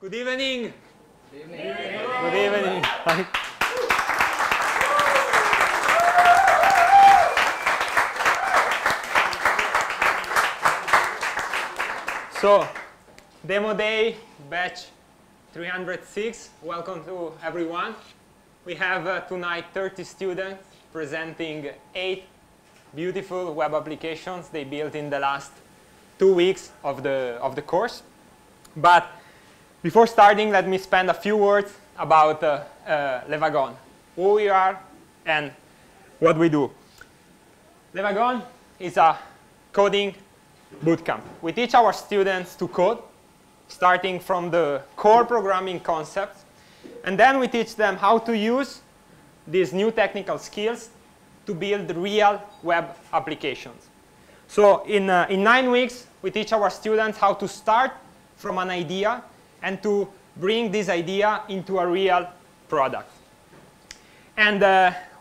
Good evening. Good evening. Good evening. So, demo day, batch 306. Welcome to everyone. We have tonight 30 students presenting 8 beautiful web applications they built in the last 2 weeks of the course. But before starting, let me spend a few words about Wagon, who we are and what we do. Wagon is a coding bootcamp. We teach our students to code, starting from the core programming concepts, and then we teach them how to use these new technical skills to build real web applications. So in 9 weeks, we teach our students how to start from an idea and to bring this idea into a real product. And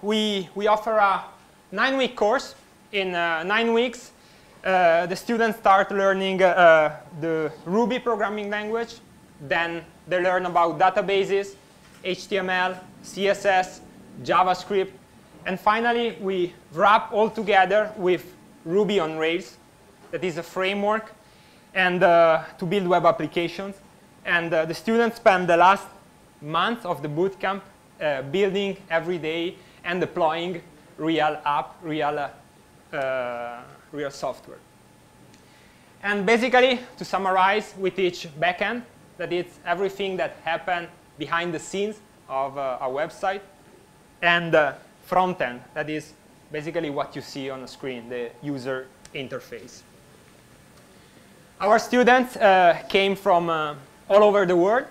we offer a 9-week course. In 9 weeks, the students start learning the Ruby programming language. Then they learn about databases, HTML, CSS, JavaScript. And finally, we wrap all together with Ruby on Rails. That is a framework and to build web applications. And the students spend the last month of the bootcamp building every day and deploying real app, real software. And basically, to summarize, we teach backend, that is everything that happens behind the scenes of a website, and frontend, that is basically what you see on the screen, the user interface. Our students came from all over the world.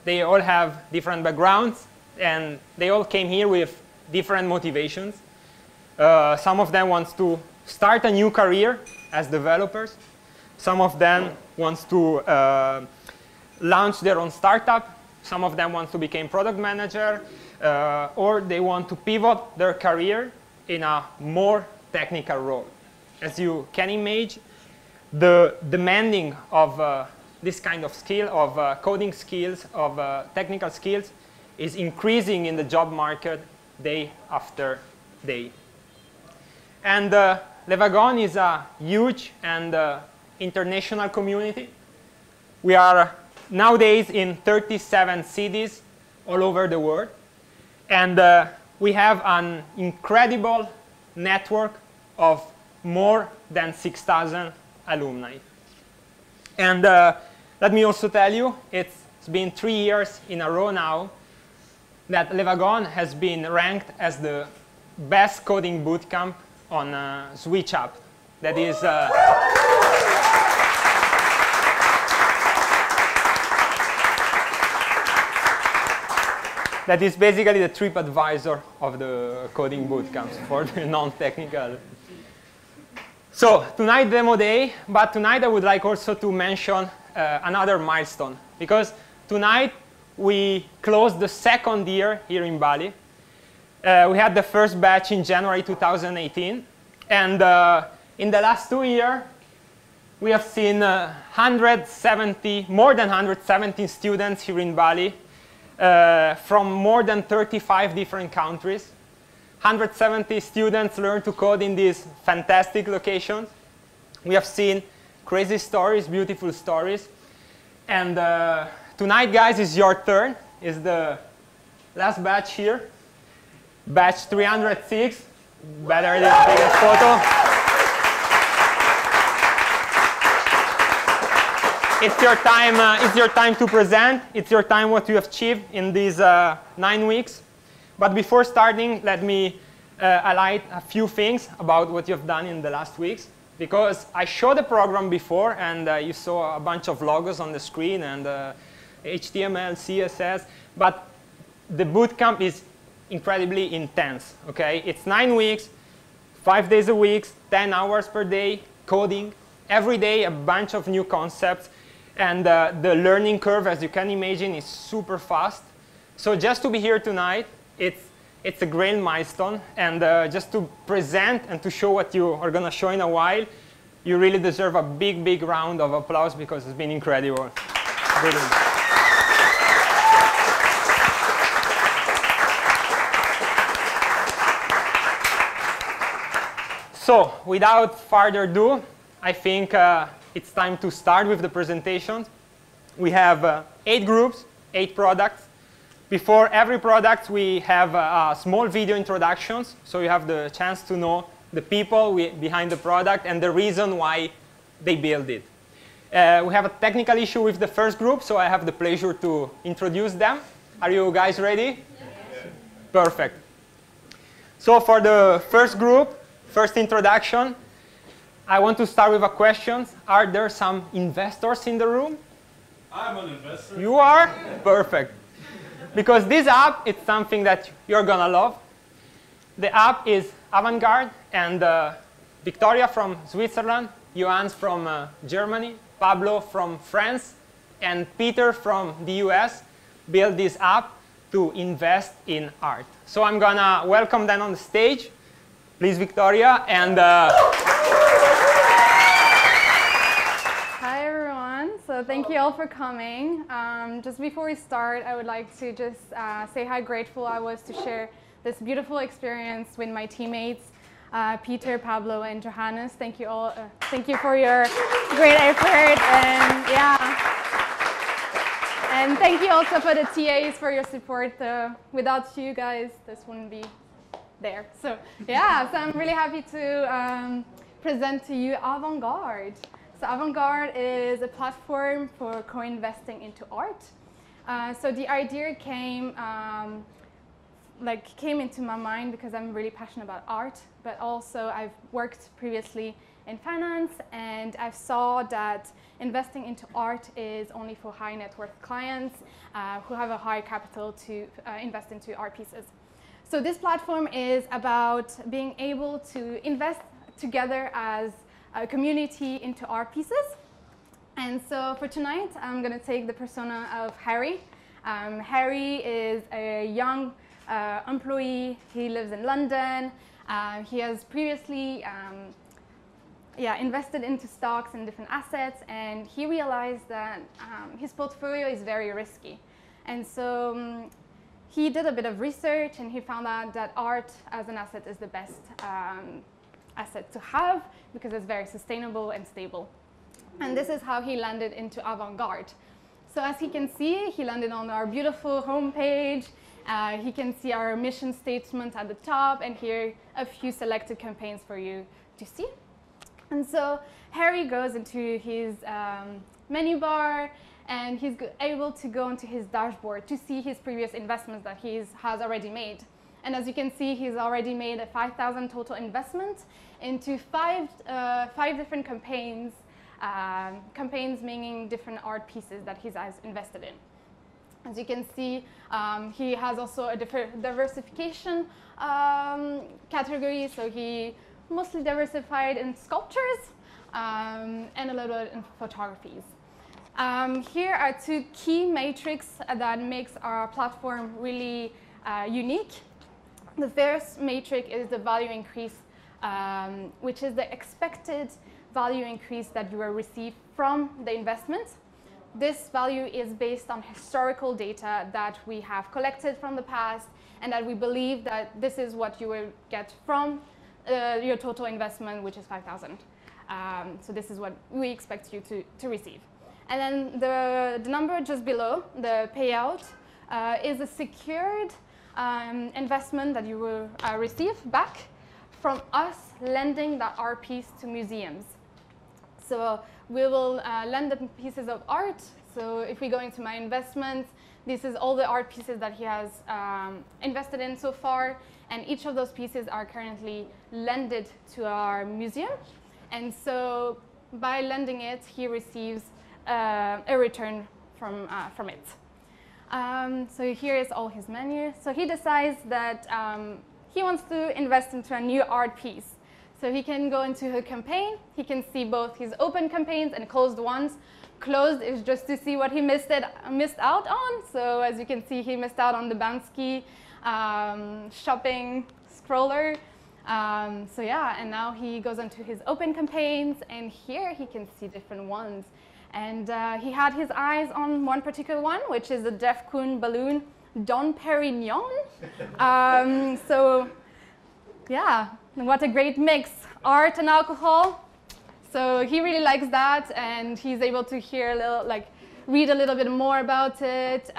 They all have different backgrounds, and they all came here with different motivations. Some of them want to start a new career as developers. Some of them want to launch their own startup. Some of them want to become product manager, or they want to pivot their career in a more technical role. As you can imagine, the demanding of this kind of skill, of coding skills, of technical skills, is increasing in the job market day after day. And Wagon is a huge and international community. We are nowadays in 37 cities all over the world. And we have an incredible network of more than 6,000 alumni. And let me also tell you, it's been 3 years in a row now that Wagon has been ranked as the best coding bootcamp on Switch app. That is that is basically the TripAdvisor of the coding bootcamps for the non-technical. So tonight demo day, but tonight I would like also to mention another milestone, because tonight we closed the 2nd year here in Bali. We had the first batch in January 2018, and in the last 2 years we have seen more than 170 students here in Bali from more than 35 different countries. 170 students learn to code in these fantastic locations. We have seen crazy stories, beautiful stories. And tonight, guys, is your turn. It's the last batch here. Batch 306. Better than the biggest photo. It's your time to present. It's your time what you have achieved in these 9 weeks. But before starting, let me highlight a few things about what you've done in the last weeks. Because I showed the program before, and you saw a bunch of logos on the screen, and HTML, CSS. But the bootcamp is incredibly intense. Okay? It's 9 weeks, 5 days a week, 10 hours per day, coding. Every day, a bunch of new concepts. And the learning curve, as you can imagine, is super fast. So just to be here tonight, it's a great milestone. And just to present and to show what you are going to show in a while, you really deserve a big, big round of applause, because it's been incredible. Brilliant. So without further ado, I think it's time to start with the presentations. We have 8 groups, 8 products. Before every product, we have small video introductions, so you have the chance to know the people behind the product and the reason why they build it. We have a technical issue with the first group, so I have the pleasure to introduce them. Are you guys ready? Yes. Perfect. So for the first group, first introduction, I want to start with a question. Are there some investors in the room? I'm an investor. You are? Perfect. Because this app, it's something that you're going to love. The app is Avant-Garde, and Victoria from Switzerland, Johannes from Germany, Pablo from France, and Peter from the US built this app to invest in art. So I'm going to welcome them on the stage. Please, Victoria. And hi, everyone. So thank you all for coming. Just before we start, I would like to just say how grateful I was to share this beautiful experience with my teammates, Peter, Pablo, and Johannes. Thank you all. Thank you for your great effort. And and thank you also for the TAs for your support. Without you guys, this wouldn't be there. So yeah, so I'm really happy to present to you Avant-Garde. So Avant-Garde is a platform for co-investing into art. So the idea came into my mind because I'm really passionate about art, but also I've worked previously in finance, and I saw that investing into art is only for high net worth clients who have a high capital to invest into art pieces. So this platform is about being able to invest together as a community into art pieces. And so for tonight, I'm going to take the persona of Harry. Harry is a young employee. He lives in London. He has previously invested into stocks and different assets, and he realized that his portfolio is very risky. And so he did a bit of research, and he found out that art as an asset is the best asset to have because it's very sustainable and stable. And this is how he landed into Avant-Garde. So as you can see, he landed on our beautiful homepage. He can see our mission statement at the top, and here a few selected campaigns for you to see. And so Harry goes into his menu bar, and he's able to go into his dashboard to see his previous investments that he has already made. And as you can see, he's already made a 5,000 total investment into five different campaigns, campaigns meaning different art pieces that he has invested in. As you can see, he has also a diversification category, so he mostly diversified in sculptures and a little bit in photographies. Here are 2 key metrics that makes our platform really unique. The first metric is the value increase, which is the expected value increase that you will receive from the investment. This value is based on historical data that we have collected from the past, and that we believe that this is what you will get from your total investment, which is 5,000. So this is what we expect you to receive. And then the number just below, the payout, is a secured investment that you will receive back from us lending that art piece to museums. So we will lend the pieces of art. So if we go into my investments, this is all the art pieces that he has invested in so far. And each of those pieces are currently lended to our museum. And so by lending it, he receives a return from it. So here is all his menu. So he decides that he wants to invest into a new art piece. So he can go into a campaign. He can see both his open campaigns and closed ones. Closed is just to see what he missed out on. So as you can see, he missed out on the Bansky shopping scroller. So yeah, and now he goes into his open campaigns, and here he can see different ones. And he had his eyes on one particular one, which is the Jeff Koons balloon Dom Perignon. So yeah, what a great mix, art and alcohol. So he really likes that, and he's able to hear a little, like, read a little bit more about it.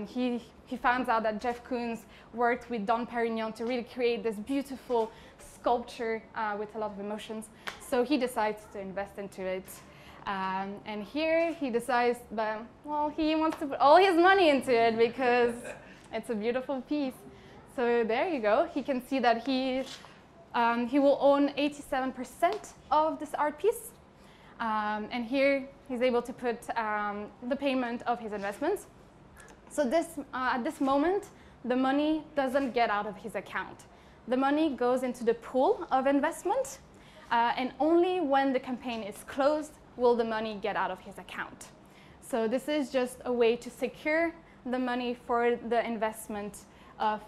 He finds out that Jeff Koons worked with Dom Perignon to really create this beautiful sculpture with a lot of emotions. So he decides to invest into it. And here he decides that, well, he wants to put all his money into it because it's a beautiful piece. So there you go. He can see that he will own 87% of this art piece. And here he's able to put the payment of his investments. So at this moment, the money doesn't get out of his account. The money goes into the pool of investment, and only when the campaign is closed will the money get out of his account. So this is just a way to secure the money for the investment of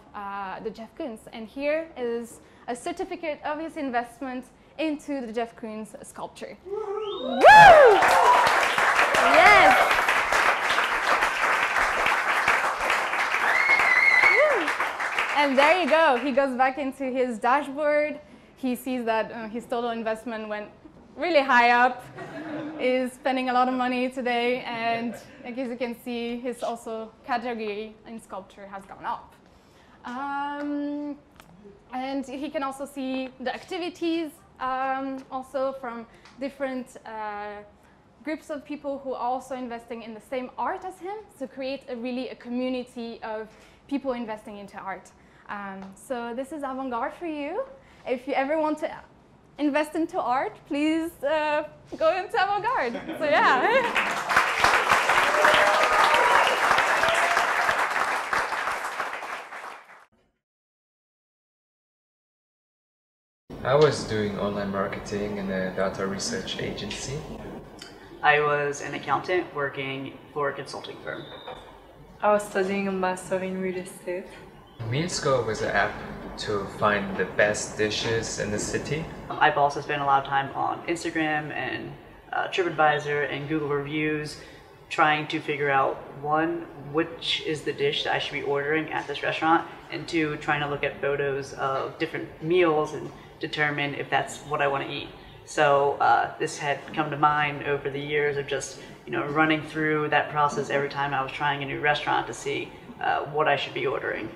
the Jeff Koons. And here is a certificate of his investment into the Jeff Koons sculpture. Woo! Yes! Woo! And there you go. He goes back into his dashboard. He sees that his total investment went really high up. Is spending a lot of money today, and as you can see, his also category in sculpture has gone up. And he can also see the activities also from different groups of people who are also investing in the same art as him, to create really a community of people investing into art. So this is avant-garde for you. If you ever want to invest into art, please go into avant-garde. So yeah. I was doing online marketing in a data research agency. I was an accountant working for a consulting firm. I was studying a master in real estate. Mealscore was an app to find the best dishes in the city. I've also spent a lot of time on Instagram and TripAdvisor and Google reviews, trying to figure out, one, which is the dish that I should be ordering at this restaurant, and two, trying to look at photos of different meals and determine if that's what I want to eat. So this had come to mind over the years of just running through that process every time I was trying a new restaurant to see what I should be ordering.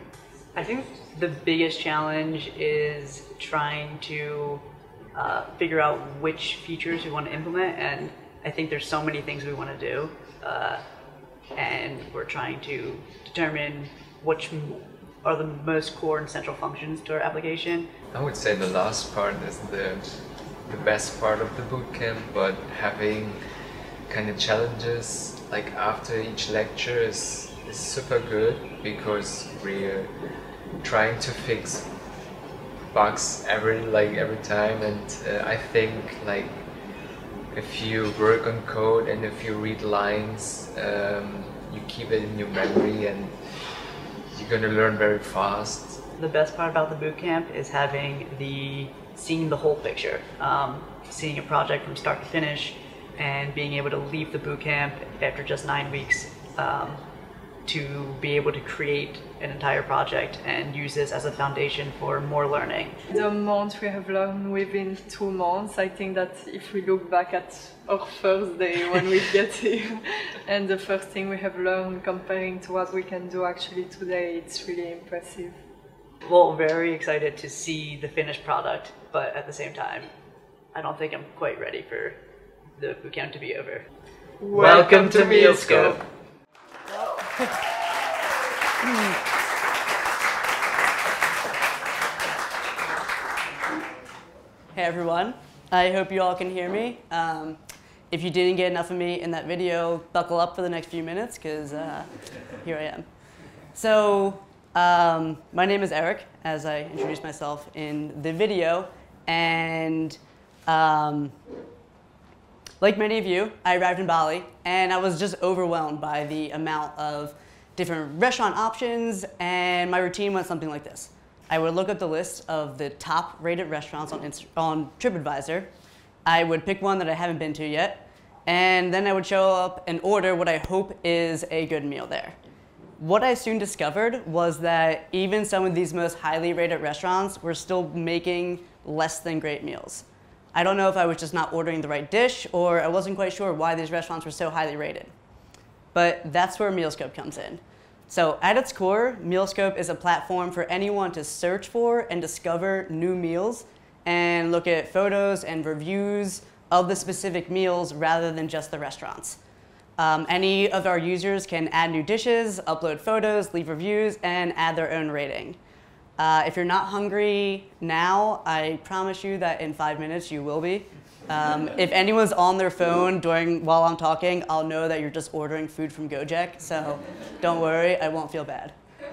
I think the biggest challenge is trying to figure out which features we want to implement, and I think there's so many things we want to do, and we're trying to determine which are the most core and central functions to our application. I would say the last part is the best part of the bootcamp, but having kind of challenges like after each lecture is super good, because we're trying to fix bugs every time, and I think like if you work on code and if you read lines, you keep it in your memory and you're going to learn very fast. The best part about the bootcamp is seeing the whole picture, seeing a project from start to finish, and being able to leave the bootcamp after just 9 weeks to be able to create an entire project and use this as a foundation for more learning. The amount we have learned within 2 months, I think that if we look back at our first day when we get here, and the first thing we have learned comparing to what we can do actually today, it's really impressive. Well, very excited to see the finished product, but at the same time, I don't think I'm quite ready for the bootcamp to be over. Welcome to Mealscope! Hey everyone, I hope you all can hear me. If you didn't get enough of me in that video, buckle up for the next few minutes, because here I am. So, my name is Eric, as I introduced myself in the video, and like many of you, I arrived in Bali, and I was just overwhelmed by the amount of different restaurant options, and my routine went something like this. I would look up the list of the top rated restaurants on TripAdvisor. I would pick one that I haven't been to yet, and then I would show up and order what I hope is a good meal there. What I soon discovered was that even some of these most highly rated restaurants were still making less than great meals. I don't know if I was just not ordering the right dish, or I wasn't quite sure why these restaurants were so highly rated. But that's where Mealscope comes in. So at its core, Mealscope is a platform for anyone to search for and discover new meals and look at photos and reviews of the specific meals rather than just the restaurants. Any of our users can add new dishes, upload photos, leave reviews, and add their own rating. If you're not hungry now, I promise you that in 5 minutes you will be. If anyone's on their phone while I'm talking, I'll know that you're just ordering food from Gojek, so don't worry, I won't feel bad.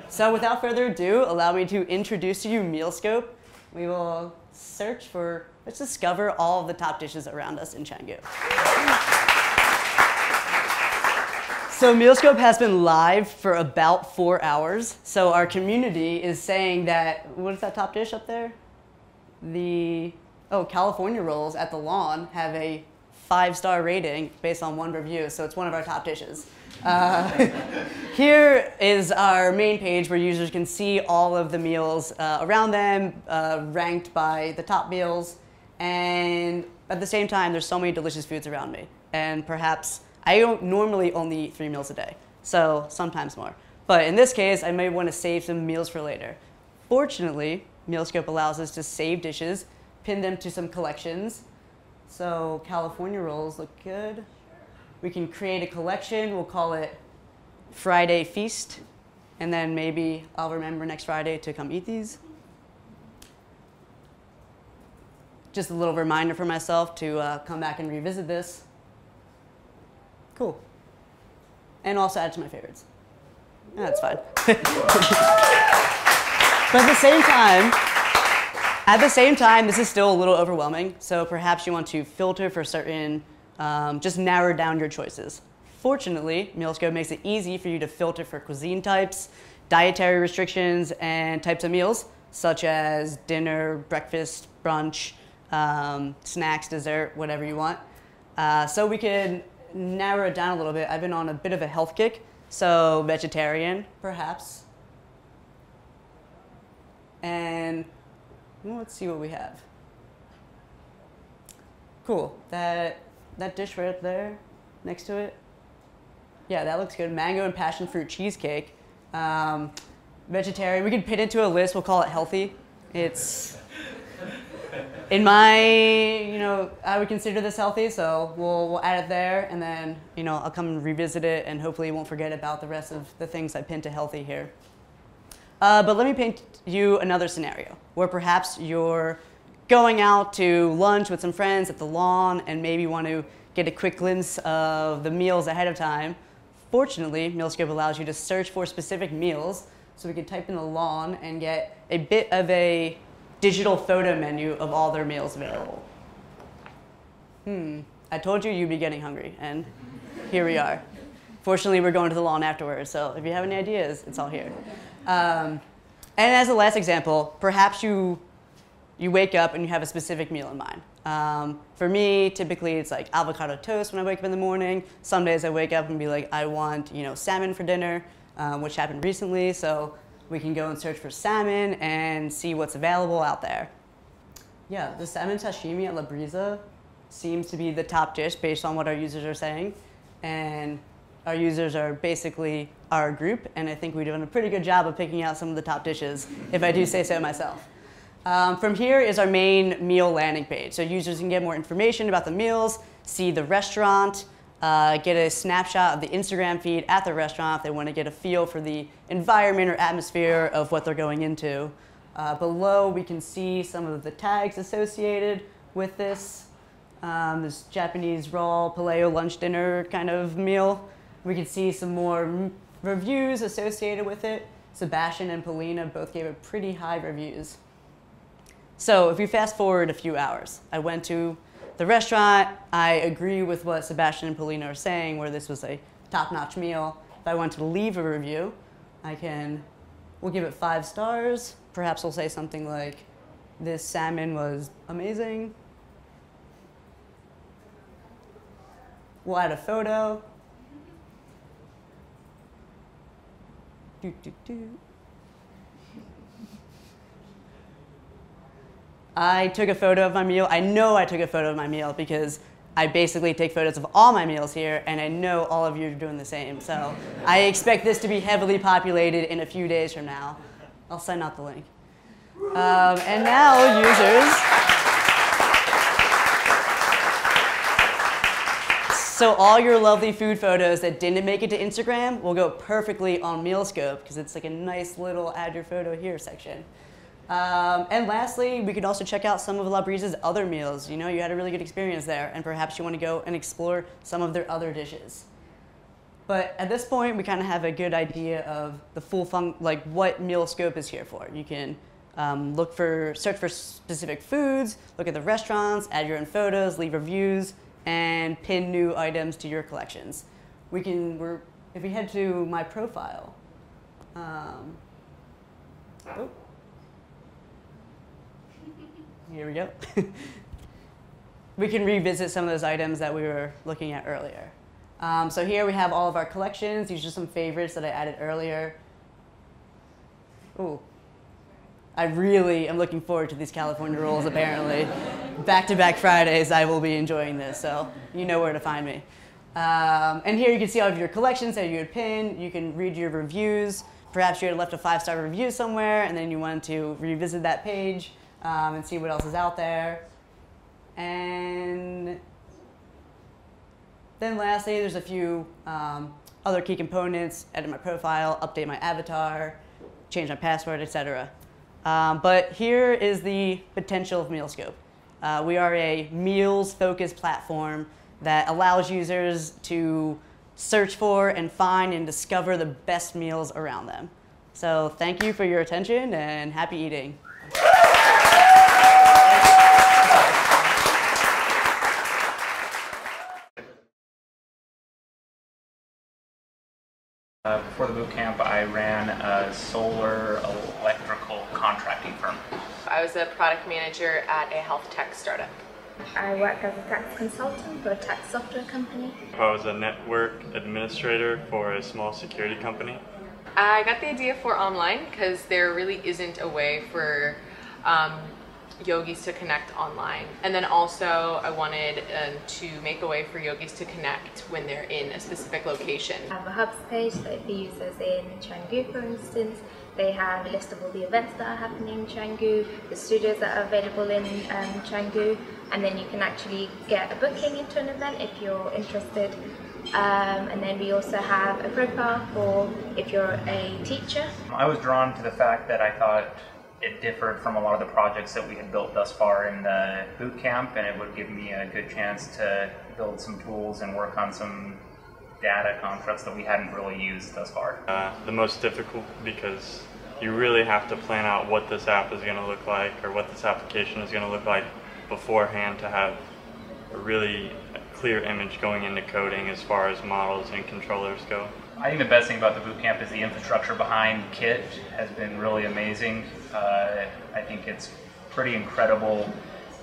So without further ado, allow me to introduce to you Mealscope. We will let's discover all of the top dishes around us in Canggu. So Mealscope has been live for about 4 hours. So our community is saying that, what is that top dish up there? California rolls at the Lawn have a 5-star rating based on 1 review, so it's one of our top dishes. Here is our main page where users can see all of the meals around them, ranked by the top meals, and at the same time, there's so many delicious foods around me. And perhaps, I don't normally only eat 3 meals a day, so sometimes more. But in this case, I may want to save some meals for later. Fortunately, Mealscope allows us to save dishes, pin them to some collections. So California rolls look good. We can create a collection. We'll call it Friday Feast. And then maybe I'll remember next Friday to come eat these. Just a little reminder for myself to come back and revisit this. Cool. And also add to my favorites. That's fine. But at the same time, this is still a little overwhelming. So perhaps you want to filter for certain, just narrow down your choices. Fortunately, Mealscope makes it easy for you to filter for cuisine types, dietary restrictions, and types of meals, such as dinner, breakfast, brunch, snacks, dessert, whatever you want. So we can narrow it down a little bit. I've been on a bit of a health kick, so vegetarian, perhaps. And well, let's see what we have. Cool, that dish right there, next to it. Yeah, that looks good. Mango and passion fruit cheesecake. Vegetarian, we can put it into a list, we'll call it healthy. It's, in my, I would consider this healthy, so we'll add it there, and then, I'll come and revisit it, and hopefully won't forget about the rest of the things I pinned to healthy here. But let me paint you another scenario, where perhaps you're going out to lunch with some friends at the Lawn, and maybe want to get a quick glimpse of the meals ahead of time. Fortunately, Mealscope allows you to search for specific meals, so we can type in the Lawn and get a bit of a digital photo menu of all their meals available. I told you you'd be getting hungry, and here we are. Fortunately, we're going to the Lawn afterwards, so if you have any ideas, it's all here. And as a last example, perhaps you wake up and you have a specific meal in mind. For me, typically it's like avocado toast when I wake up in the morning. Some days I wake up and be like, I want salmon for dinner, which happened recently, so we can go and search for salmon and see what's available out there. Yeah, the salmon sashimi at La Brisa seems to be the top dish based on what our users are saying. And our users are basically our group, and I think we've done a pretty good job of picking out some of the top dishes, if I do say so myself. From here is our main meal landing page. So users can get more information about the meals, see the restaurant, get a snapshot of the Instagram feed at the restaurant if they want to get a feel for the environment or atmosphere of what they're going into. Below, we can see some of the tags associated with this. This Japanese raw paleo lunch dinner kind of meal. We can see some more reviews associated with it. Sebastian and Polina both gave it pretty high reviews. So if we fast forward a few hours, I went to the restaurant. I agree with what Sebastian and Polina are saying, where this was a top-notch meal. If I want to leave a review, we'll give it 5 stars. Perhaps we'll say something like, this salmon was amazing. We'll add a photo. I took a photo of my meal. I know I took a photo of my meal because I basically take photos of all my meals here, and I know all of you are doing the same. So I expect this to be heavily populated in a few days from now. I'll send out the link. And now, users. So all your lovely food photos that didn't make it to Instagram will go perfectly on MealScope because it's like a nice little add your photo here section. And lastly, we could also check out some of La Brise's other meals. You know, you had a really good experience there, and perhaps you want to go and explore some of their other dishes. But at this point, we kind of have a good idea of the full like what MealScope is here for. You can search for specific foods, look at the restaurants, add your own photos, leave reviews, and pin new items to your collections. If we head to my profile, here we go. We can revisit some of those items that we were looking at earlier. So here we have all of our collections. These are some favorites that I added earlier. Ooh. I really am looking forward to these California rolls, apparently. Back-to-back Fridays, I will be enjoying this, so you know where to find me. And here you can see all of your collections that you would pin. You can read your reviews. Perhaps you had left a 5-star review somewhere, and then you wanted to revisit that page and see what else is out there. And then lastly, there's a few other key components: edit my profile, update my avatar, change my password, etc. But here is the potential of MealScope. We are a meals-focused platform that allows users to search for and find and discover the best meals around them. So thank you for your attention and happy eating. Before the bootcamp, I ran a solar electrical contracting firm. I was a product manager at a health tech startup. I work as a tax consultant for a tax software company. I was a network administrator for a small security company. I got the idea for online because there really isn't a way for yogis to connect online. And then also I wanted to make a way for yogis to connect when they're in a specific location. I have a hubs page, so for users in Canggu, for instance, they have a list of all the events that are happening in Canggu, the studios that are available in Canggu, and then you can actually get a booking into an event if you're interested. And then we also have a profile for if you're a teacher. I was drawn to the fact that I thought it differed from a lot of the projects that we had built thus far in the bootcamp, and it would give me a good chance to build some tools and work on some data constructs that we hadn't really used thus far. The most difficult because you really have to plan out what this app is going to look like or what this application is going to look like beforehand to have a really clear image going into coding as far as models and controllers go. I think the best thing about the bootcamp is the infrastructure behind Kit has been really amazing. I think it's pretty incredible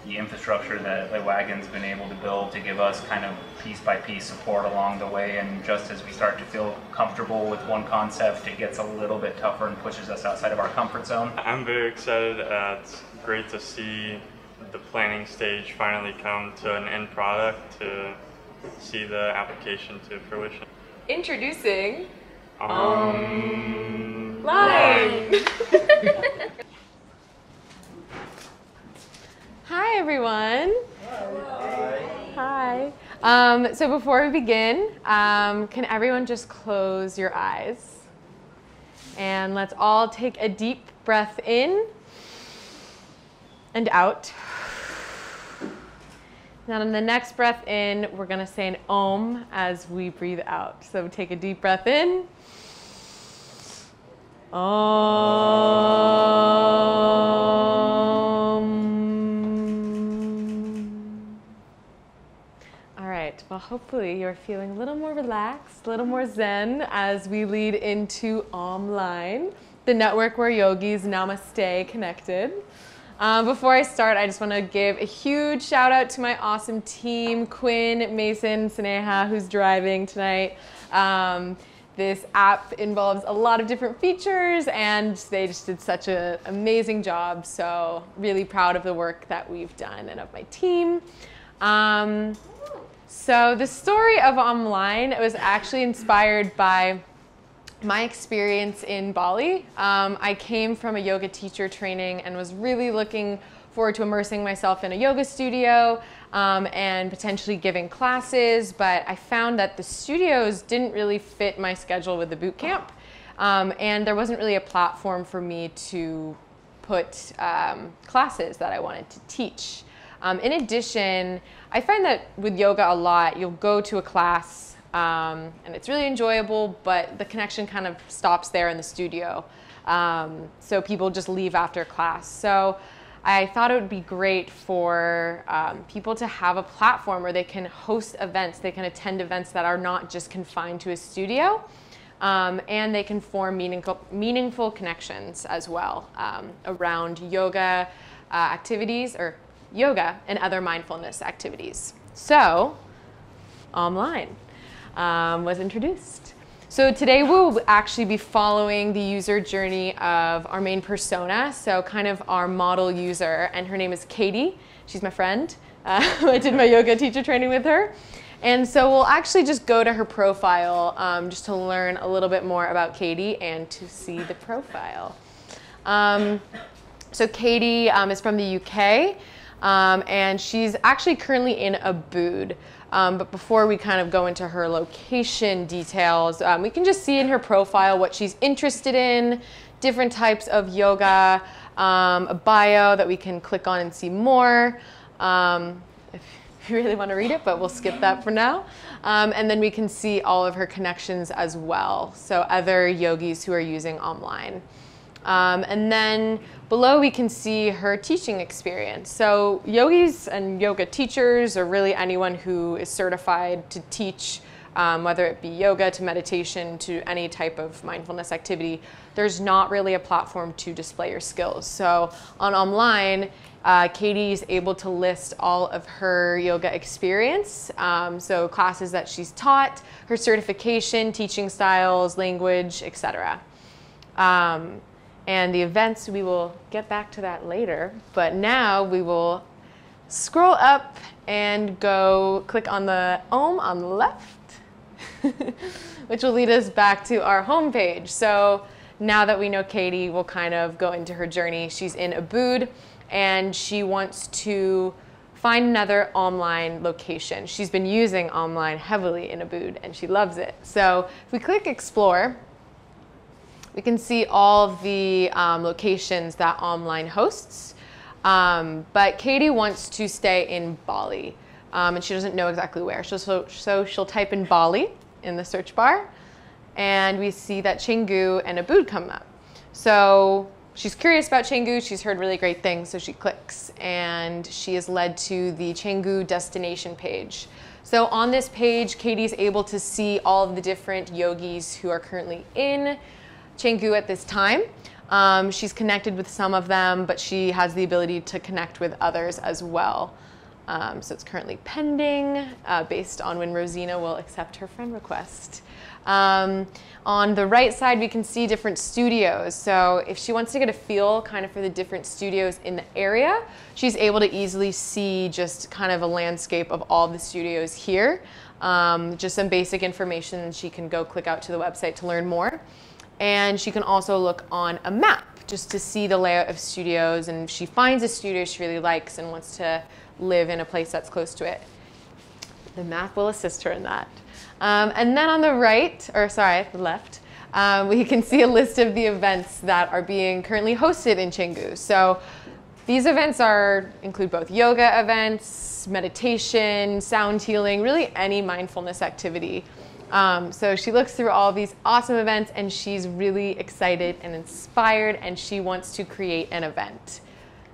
the infrastructure that Wagon's been able to build to give us kind of piece-by-piece support along the way, and just as we start to feel comfortable with one concept, it gets a little bit tougher and pushes us outside of our comfort zone. I'm very excited. It's great to see the planning stage finally come to an end product, to see the application to fruition. Introducing Line. Hi everyone. Hi. So before we begin, can everyone just close your eyes? And let's all take a deep breath in and out. Now on the next breath in, we're gonna say an Om as we breathe out. So take a deep breath in. Om. All right, well hopefully you're feeling a little more relaxed, a little more zen as we lead into Line, the network where yogis namaste connected. Before I start, I just want to give a huge shout out to my awesome team, Quinn, Mason, Sneha, who's driving tonight. This app involves a lot of different features, and they just did such an amazing job. So really proud of the work that we've done and of my team. So the story of Online, it was actually inspired by my experience in Bali. I came from a yoga teacher training and was really looking forward to immersing myself in a yoga studio and potentially giving classes, but I found that the studios didn't really fit my schedule with the boot camp, and there wasn't really a platform for me to put classes that I wanted to teach. In addition, I find that with yoga a lot, you'll go to a class and it's really enjoyable, but the connection kind of stops there in the studio. So people just leave after class. So I thought it would be great for people to have a platform where they can host events, they can attend events that are not just confined to a studio, and they can form meaningful connections as well around yoga activities, or yoga and other mindfulness activities. So, Online was introduced. So today we'll actually be following the user journey of our main persona, so kind of our model user, and her name is Katie. She's my friend. I did my yoga teacher training with her. And so we'll actually just go to her profile just to learn a little bit more about Katie and to see the profile. So Katie is from the UK. And she's actually currently in Ubud. But before we kind of go into her location details, we can just see in her profile what she's interested in, different types of yoga, a bio that we can click on and see more if you really want to read it, but we'll skip that for now. And then we can see all of her connections as well, so other yogis who are using Online. And then below we can see her teaching experience. So yogis and yoga teachers, or really anyone who is certified to teach, whether it be yoga to meditation to any type of mindfulness activity, there's not really a platform to display your skills. So on Online, Katie is able to list all of her yoga experience, so classes that she's taught, her certification, teaching styles, language, etc. And the events, we will get back to that later, but now we will scroll up and go click on the Om on the left, which will lead us back to our home page. So now that we know Katie, we'll kind of go into her journey. She's in Ubud and she wants to find another Online location. She's been using Online heavily in Ubud and she loves it. So if we click Explore, we can see all the locations that Online hosts, but Katie wants to stay in Bali, and she doesn't know exactly where. So she'll type in Bali in the search bar, and we see that Canggu and Ubud come up. So she's curious about Canggu. She's heard really great things, so she clicks, and she is led to the Canggu destination page. So on this page, Katie's able to see all of the different yogis who are currently in Canggu at this time. She's connected with some of them, but she has the ability to connect with others as well. So it's currently pending based on when Rosina will accept her friend request. On the right side, we can see different studios. So if she wants to get a feel kind of for the different studios in the area, she's able to easily see just kind of a landscape of all the studios here. Just some basic information. She can go click out to the website to learn more. And she can also look on a map just to see the layout of studios, and if she finds a studio she really likes and wants to live in a place that's close to it, the map will assist her in that. And then on the right, or sorry, the left, we can see a list of the events that are being currently hosted in Canggu. So these events include both yoga events, meditation, sound healing, really any mindfulness activity. So she looks through all of these awesome events and she's really excited and inspired and she wants to create an event.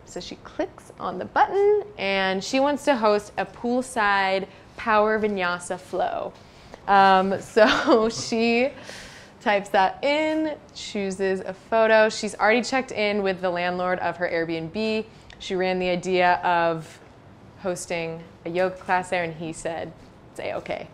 So she clicks on the button and she wants to host a poolside power vinyasa flow. So she types that in, chooses a photo. She's already checked in with the landlord of her Airbnb. She ran the idea of hosting a yoga class there and he said, say okay.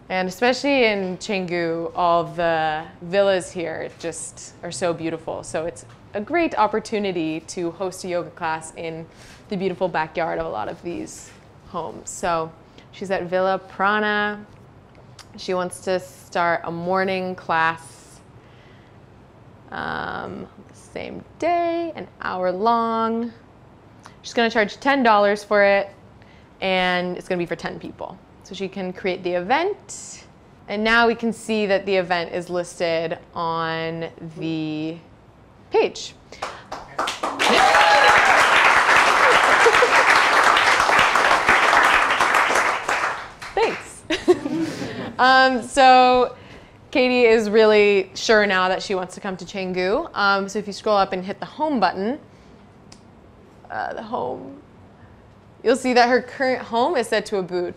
And especially in Canggu, all the villas here just are so beautiful. So it's a great opportunity to host a yoga class in the beautiful backyard of a lot of these homes. So she's at Villa Prana. She wants to start a morning class the same day, an hour long. She's going to charge $10 for it, and it's going to be for 10 people. So she can create the event, and now we can see that the event is listed on the page. Thanks. So Katie is really sure now that she wants to come to Canggu. So if you scroll up and hit the home button, the home, you'll see that her current home is set to Ubud.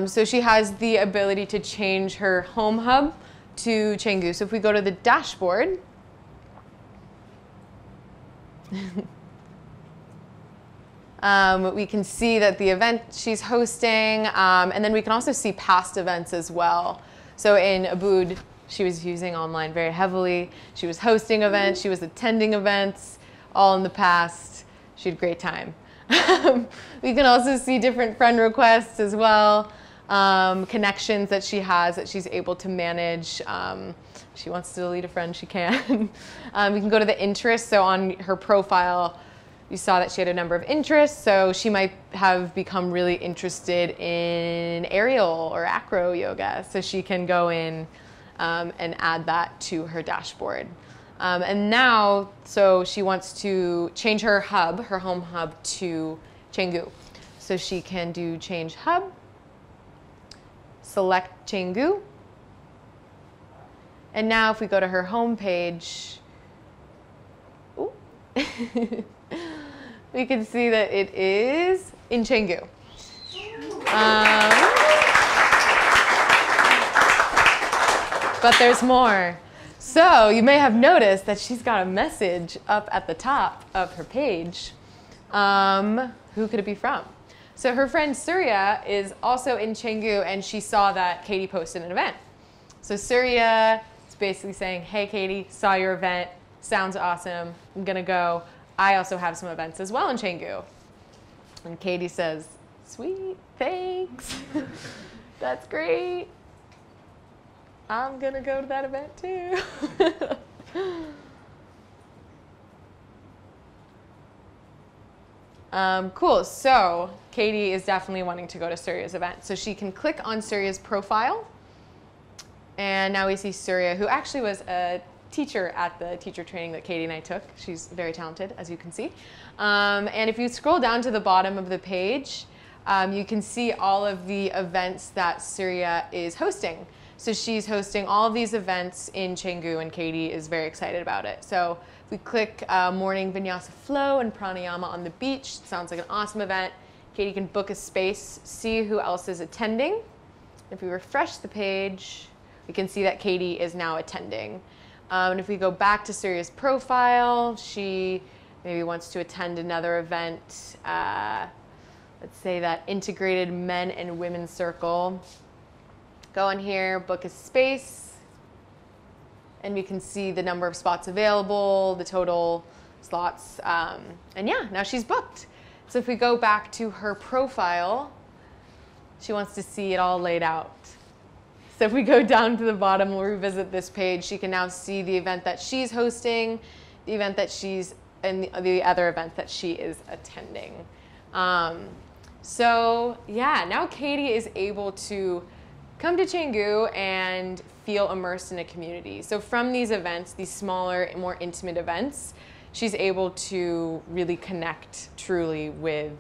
So she has the ability to change her home hub to Canggu. So if we go to the dashboard, we can see that the event she's hosting, and then we can also see past events as well. So in Ubud, she was using online very heavily. She was hosting events, she was attending events, all in the past. She had a great time. We can also see different friend requests as well, connections that she has that she's able to manage. She wants to delete a friend, she can. We can go to the interests. So on her profile, you saw that she had a number of interests. So she might have become really interested in aerial or acro yoga. So she can go in and add that to her dashboard. And now, so she wants to change her hub, her home hub, to Canggu. So she can do change hub, select Canggu, and now if we go to her home page, we can see that it is in Canggu. But there's more. So you may have noticed that she's got a message up at the top of her page. Who could it be from? So her friend Surya is also in Canggu, and she saw that Katie posted an event. So Surya is basically saying, hey Katie, saw your event, sounds awesome, I'm gonna go. I also have some events as well in Canggu. And Katie says, sweet, thanks, that's great. I'm gonna go to that event too. Cool, so Katie is definitely wanting to go to Surya's event. So she can click on Surya's profile. And now we see Surya, who actually was a teacher at the teacher training that Katie and I took. She's very talented, as you can see. And if you scroll down to the bottom of the page, you can see all of the events that Surya is hosting. So she's hosting all of these events in Canggu, and Katie is very excited about it. So if we click morning vinyasa flow and pranayama on the beach, it sounds like an awesome event. Katie can book a space, see who else is attending. If we refresh the page, we can see that Katie is now attending. And if we go back to Surya's profile, she maybe wants to attend another event. Let's say that integrated men and women circle. Go in here, book a space, and we can see the number of spots available, the total slots, and yeah, now she's booked. So if we go back to her profile, she wants to see it all laid out. So if we go down to the bottom, we'll revisit this page, she can now see the event that she's hosting, the event that she's, and the other events that she is attending. So yeah, now Katie is able to come to Canggu and feel immersed in a community. So from these events, these smaller, more intimate events, she's able to really connect truly with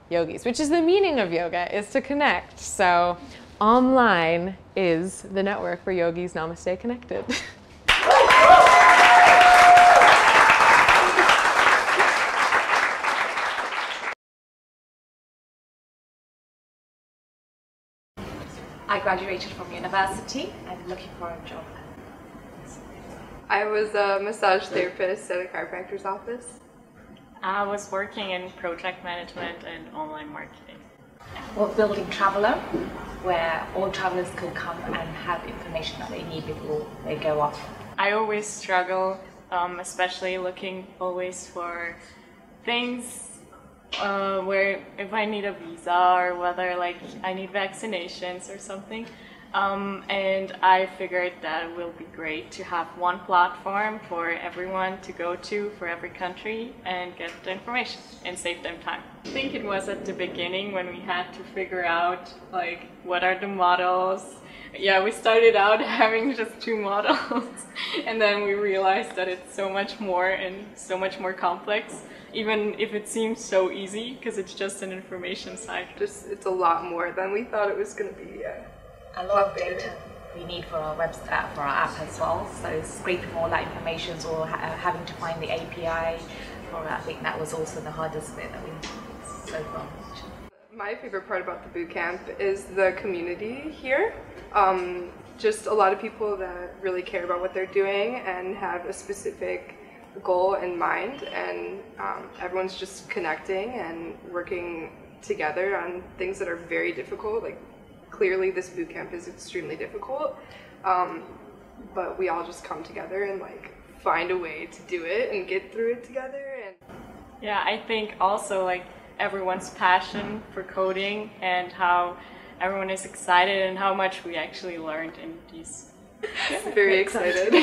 yogis, which is the meaning of yoga, is to connect. So online is the network where yogis namaste connected. I graduated from university. I'm looking for a job. I was a massage therapist at a chiropractor's office. I was working in project management and online marketing. We're building Traveller, where all travelers could come and have information that they need before they go off. I always struggle, especially looking always for things where if I need a visa or whether like I need vaccinations or something. And I figured that it will be great to have one platform for everyone to go to for every country and get the information and save them time. I think it was at the beginning when we had to figure out like what are the models. Yeah, we started out having just 2 models and then we realized that it's so much more and so much more complex, even if it seems so easy because it's just an information site. It's a lot more than we thought it was going to be. A lot of data we need for our website, for our app as well. So scraping all that information or having to find the API. I think that was also the hardest bit that we so far. My favorite part about the bootcamp is the community here. Just a lot of people that really care about what they're doing and have a specific goal in mind, and everyone's just connecting and working together on things that are very difficult. Like, clearly this bootcamp is extremely difficult, but we all just come together and like find a way to do it and get through it together. And yeah, I think also like everyone's passion for coding and how everyone is excited and how much we actually learned in these. Very excited.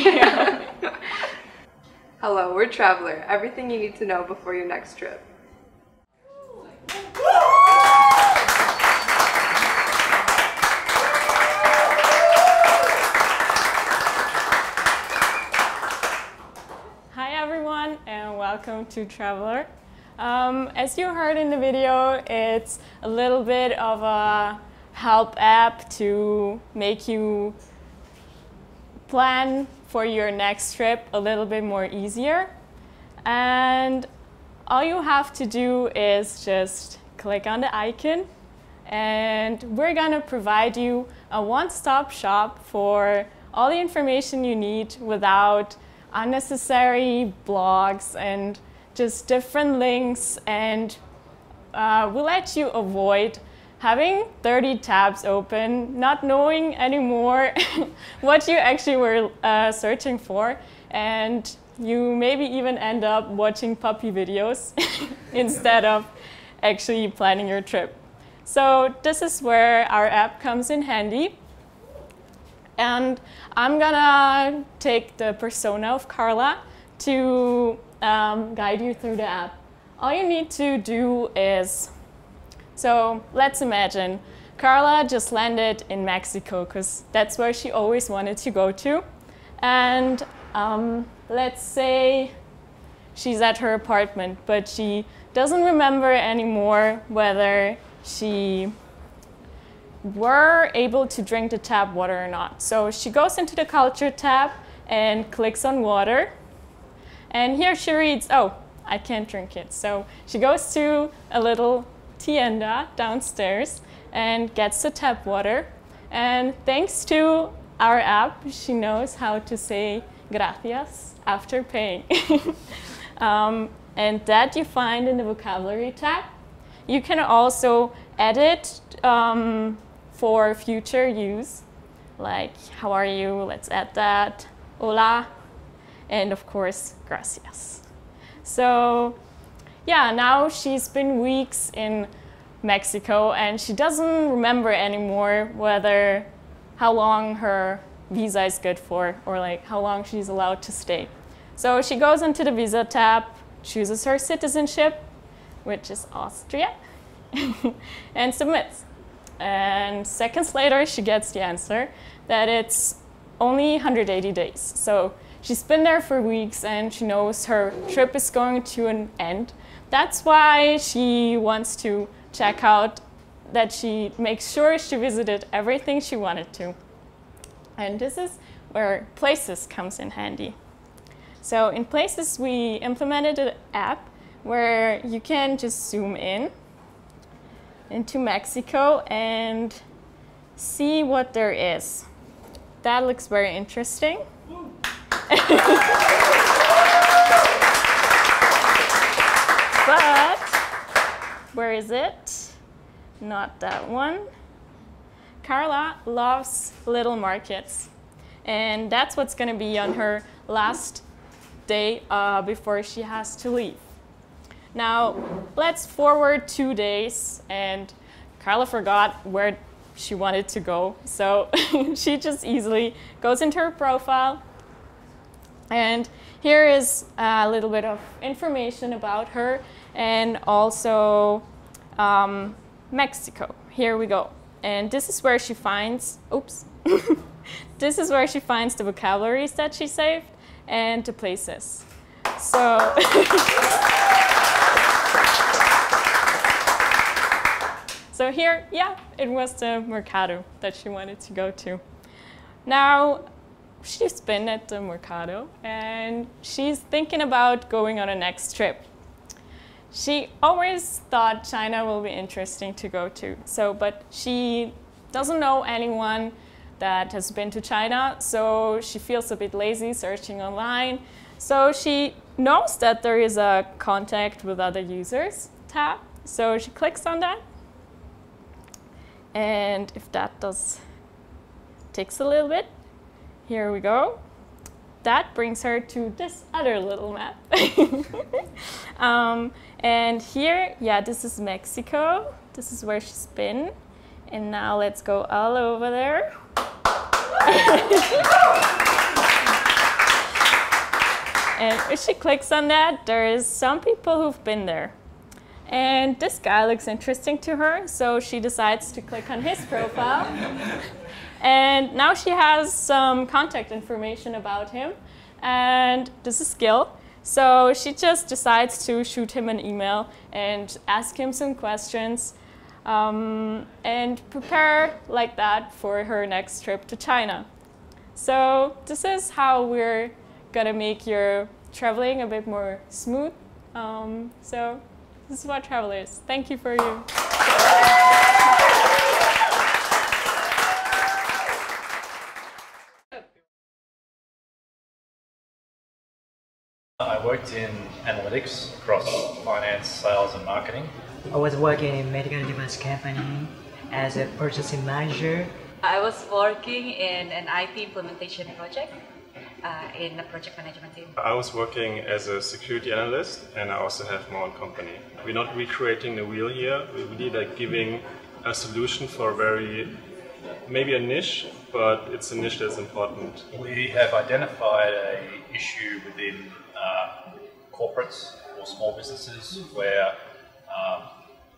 Hello, we're Traveller. Everything you need to know before your next trip. Hi everyone and welcome to Traveller. As you heard in the video, it's a little bit of a help app to make you plan for your next trip a little bit more easier. And all you have to do is just click on the icon and we're gonna provide you a one-stop shop for all the information you need without unnecessary blogs and just different links, and we'll let you avoid having 30 tabs open, not knowing anymore what you actually were searching for, and you maybe even end up watching puppy videos instead of actually planning your trip. So this is where our app comes in handy. And I'm gonna take the persona of Carla to guide you through the app. All you need to do is, so let's imagine Carla just landed in Mexico because that's where she always wanted to go to. And let's say she's at her apartment, but she doesn't remember anymore whether she were able to drink the tap water or not. So she goes into the culture tab and clicks on water. And here she reads, oh, I can't drink it. So she goes to a little tienda downstairs and gets the tap water. And thanks to our app, she knows how to say gracias after paying. And that you find in the vocabulary tab. You can also edit for future use, like how are you, let's add that, hola, and of course, gracias. So yeah, now she's been weeks in Mexico and she doesn't remember anymore how long her visa is good for or like how long she's allowed to stay. So she goes into the visa tab, chooses her citizenship, which is Austria, and submits. And seconds later, she gets the answer that it's only 180 days. So she's been there for weeks and she knows her trip is going to an end. That's why she wants to check out that she makes sure she visited everything she wanted to. And this is where Places comes in handy. So in Places, we implemented an app where you can just zoom in into Mexico and see what there is. That looks very interesting. But where is it? not that one. Carla loves little markets, and that's what's going to be on her last day before she has to leave. Now, let's forward 2 days, and Carla forgot where she wanted to go, so she just easily goes into her profile. And here is a little bit of information about her, and also Mexico. Here we go. And this is where she finds, oops, this is where she finds the vocabularies that she saved and the places. So, so here, yeah, it was the Mercado that she wanted to go to. Now, she's been at the Mercado, and she's thinking about going on a next trip. She always thought China will be interesting to go to, but she doesn't know anyone that has been to China, so she feels a bit lazy searching online. So she knows that there is a contact with other users tab, so she clicks on that. And if that takes a little bit, here we go. That brings her to this other little map. And here, yeah, this is Mexico. This is where she's been. And now let's go all over there. And if she clicks on that, there is some people who've been there. And this guy looks interesting to her, so she decides to click on his profile. And now she has some contact information about him, and this is Gil. So she just decides to shoot him an email and ask him some questions and prepare like that for her next trip to China. So this is how we're gonna make your traveling a bit more smooth. So this is what travel is. Thank you for you. I worked in analytics across finance, sales and marketing. I was working in a medical device company as a purchasing manager. I was working in an IT implementation project in the project management team. I was working as a security analyst, and I also have my own company. We're not recreating the wheel here. We're really like giving a solution for maybe a niche, but it's a niche that's important. We have identified an issue within corporates or small businesses where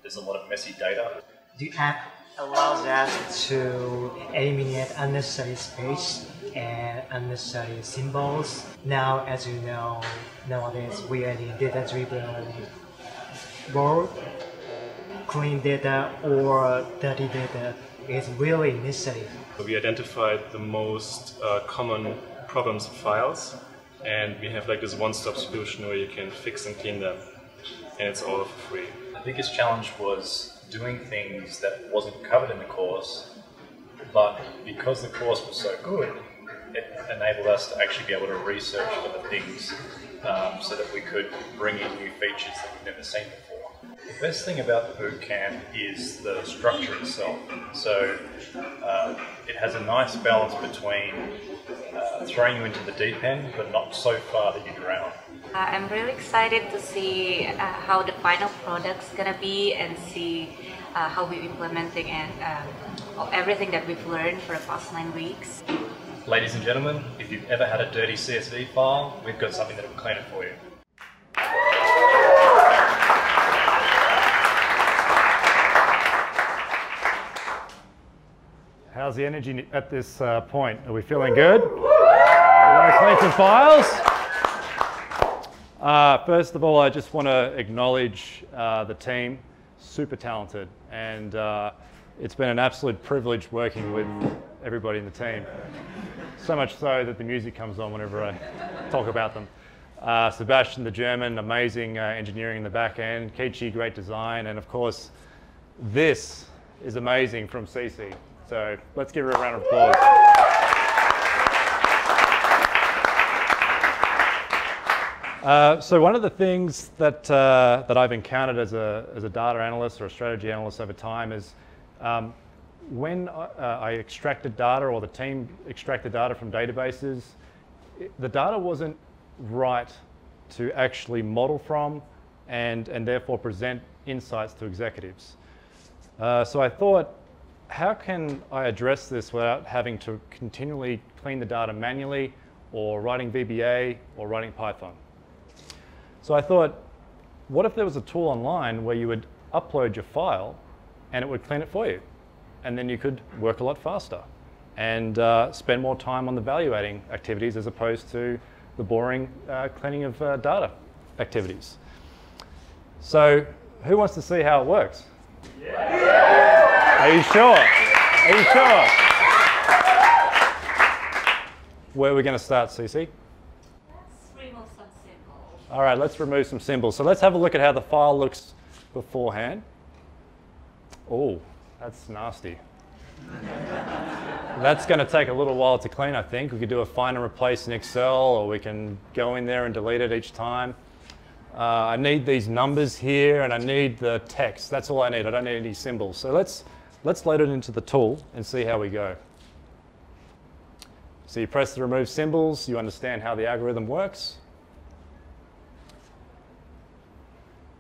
there's a lot of messy data. The app allows us to eliminate unnecessary space and unnecessary symbols. Now, as you know, nowadays we are in a data-driven world. Clean data or dirty data is really necessary. We identified the most common problems of files, and we have like this one-stop solution where you can fix and clean them, and it's all for free. The biggest challenge was doing things that wasn't covered in the course, but because the course was so good, it enabled us to actually be able to research for the things so that we could bring in new features that we've never seen before. The best thing about the bootcamp is the structure itself. So it has a nice balance between throwing you into the deep end, but not so far that you drown. I'm really excited to see how the final product's gonna be and see how we're implementing and everything that we've learned for the past 9 weeks. Ladies and gentlemen, if you've ever had a dirty CSV file, we've got something that will clean it for you. How's the energy at this point? Are we feeling good? We want to clean some files? First of all, I just want to acknowledge the team. Super talented, and it's been an absolute privilege working with everybody in the team. So much so that the music comes on whenever I talk about them. Sebastian, the German, amazing engineering in the back end. Keiichi, great design, and of course, this is amazing from Cece. So let's give her a round of applause. So one of the things that I've encountered as a data analyst or a strategy analyst over time is when I extracted data, or the team extracted data from databases, the data wasn't right to actually model from and therefore present insights to executives. So I thought, how can I address this without having to continually clean the data manually, or writing VBA, or writing Python? So I thought, what if there was a tool online where you would upload your file and it would clean it for you? And then you could work a lot faster and spend more time on the value-adding activities as opposed to the boring cleaning of data activities. So who wants to see how it works? Yeah. Are you sure? Are you sure? Where are we going to start, Cece? All right, let's remove some symbols. So let's have a look at how the file looks beforehand. Oh, that's nasty. That's going to take a little while to clean, I think. We could do a find and replace in Excel, or we can go in there and delete it each time. I need these numbers here, and I need the text. That's all I need. I don't need any symbols. So let's load it into the tool and see how we go. So you press the remove symbols. You understand how the algorithm works.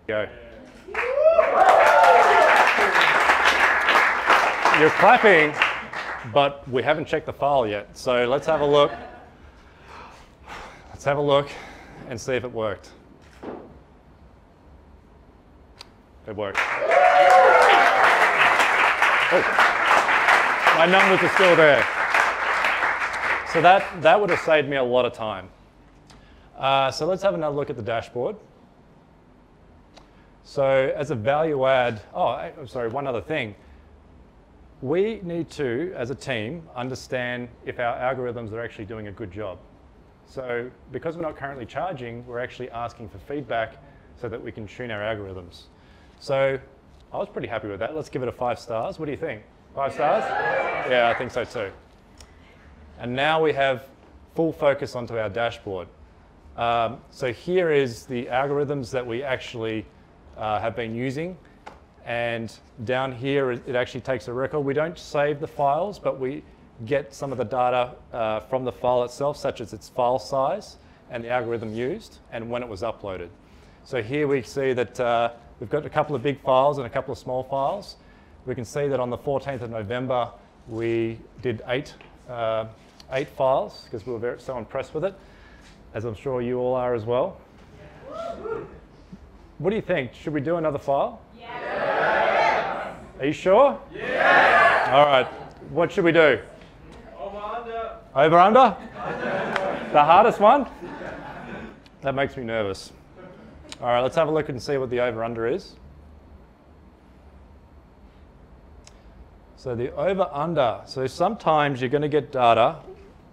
Go. You're clapping, but we haven't checked the file yet. So let's have a look. Let's have a look and see if it worked. It worked. Oh, my numbers are still there. So that would have saved me a lot of time. So let's have another look at the dashboard. So as a value add, sorry, one other thing. We need to, as a team, understand if our algorithms are actually doing a good job. So because we're not currently charging, we're actually asking for feedback so that we can tune our algorithms. So I was pretty happy with that. Let's give it a 5 stars. What do you think? 5 stars? Yeah, I think so too. And now we have full focus onto our dashboard. So here is the algorithms that we actually have been using. And down here, it actually takes a record. We don't save the files, but we get some of the data from the file itself, such as its file size and the algorithm used and when it was uploaded. So here we see that we've got a couple of big files and a couple of small files. We can see that on the 14th of November, we did 8 files because we were so impressed with it, as I'm sure you all are as well. What do you think? Should we do another file? Yes. Are you sure? Yes. All right. What should we do? Over under. Over under? The hardest one? That makes me nervous. All right, let's have a look and see what the over under is. So the over under. So sometimes you're going to get data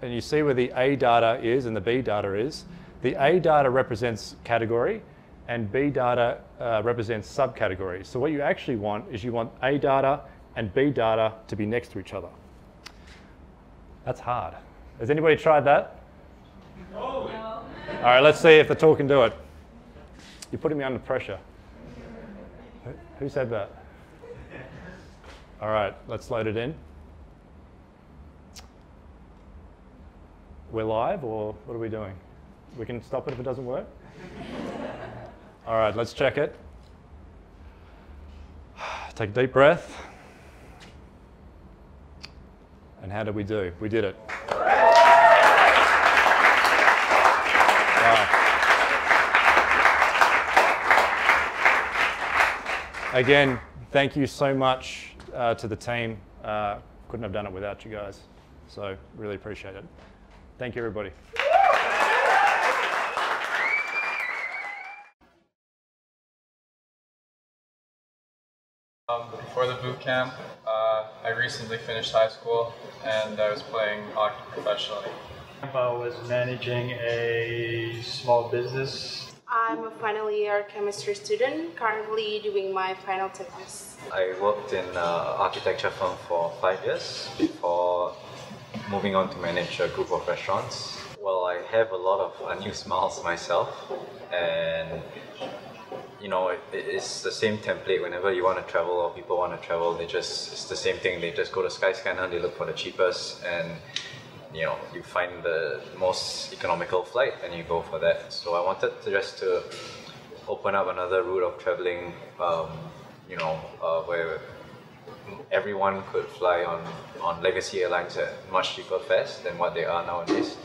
and you see where the A data is and the B data is. The A data represents category and B data represents subcategories. So what you actually want is you want A data and B data to be next to each other. That's hard. Has anybody tried that? No. All right, let's see if the tool can do it. You're putting me under pressure. Who said that? All right, let's load it in. We're live, or what are we doing? We can stop it if it doesn't work? All right, let's check it. Take a deep breath. And how did we do? We did it. Wow. Again, thank you so much to the team. Couldn't have done it without you guys. So really appreciate it. Thank you, everybody. Before the boot camp, I recently finished high school and I was playing hockey professionally. I was managing a small business. I'm a final year chemistry student, currently doing my final thesis. I worked in an architecture firm for 5 years before moving on to manage a group of restaurants. well, I have a lot of unused miles myself, and you know, it's the same template whenever you want to travel or people want to travel. It's the same thing. They just go to Skyscanner, they look for the cheapest, and you know, you find the most economical flight and you go for that. So I wanted to open up another route of traveling, you know, where everyone could fly on legacy airlines at much cheaper fares than what they are nowadays.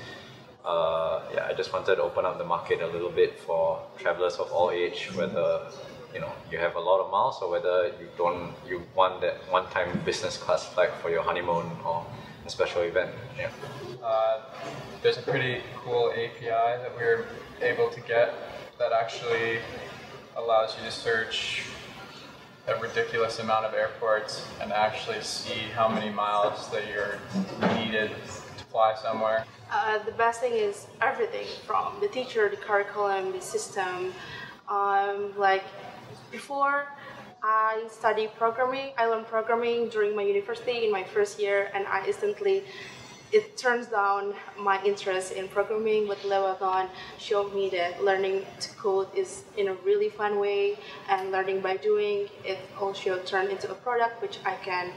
Yeah, I just wanted to open up the market a little bit for travelers of all age, whether you know you have a lot of miles or whether you want that one-time business class flight for your honeymoon or a special event. Yeah. There's a pretty cool API that we're able to get that actually allows you to search a ridiculous amount of airports and actually see how many miles that you're needed to fly somewhere. The best thing is everything from the teacher, the curriculum, the system. Like before I studied programming, I learned programming during my university in my first year, and it turns down my interest in programming, but Wagon showed me that learning to code is in a really fun way, and learning by doing, it also turned into a product which I can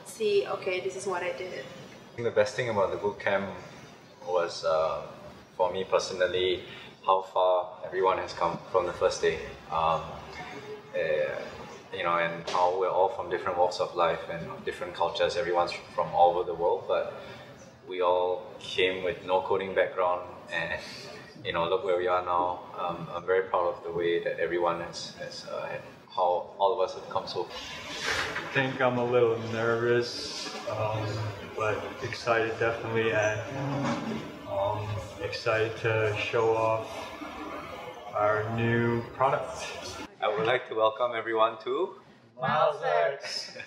see, okay, this is what I did. The best thing about the bootcamp was, for me personally, how far everyone has come from the first day. You know, and how we're all from different walks of life and different cultures. Everyone's from all over the world, but we all came with no coding background, and you know, look where we are now. I'm very proud of the way that everyone has how all of us have come so. I think I'm a little nervous, but excited definitely, and excited to show off our new product. I would like to welcome everyone to MilesX.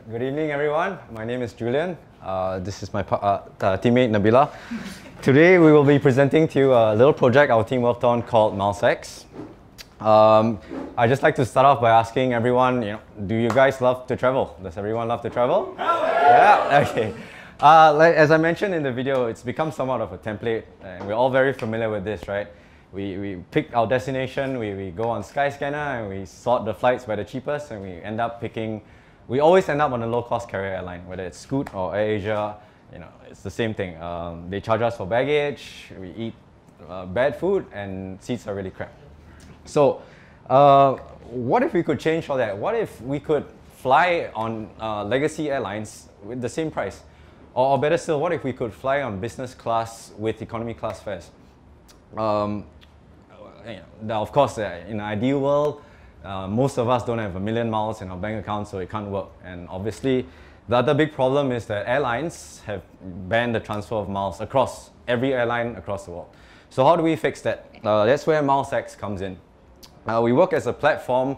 Good evening, everyone. My name is Julian. This is my teammate Nabila. Today we will be presenting to you a little project our team worked on called MilesX. I'd just like to start off by asking everyone, do you guys love to travel? Does everyone love to travel? Yeah, okay. As I mentioned in the video, it's become somewhat of a template, and we're all very familiar with this, right? We pick our destination, we go on Skyscanner, and we sort the flights by the cheapest, and we always end up on a low-cost carrier airline, whether it's Scoot or AirAsia. It's the same thing. They charge us for baggage, we eat bad food, and seats are really crap. So, what if we could change all that? What if we could fly on legacy airlines with the same price? Or better still, what if we could fly on business class with economy class fares? Now, of course, in an ideal world, most of us don't have 1 million miles in our bank account, so it can't work. And obviously, the other big problem is that airlines have banned the transfer of miles across every airline across the world. So how do we fix that? That's where MilesX comes in. We work as a platform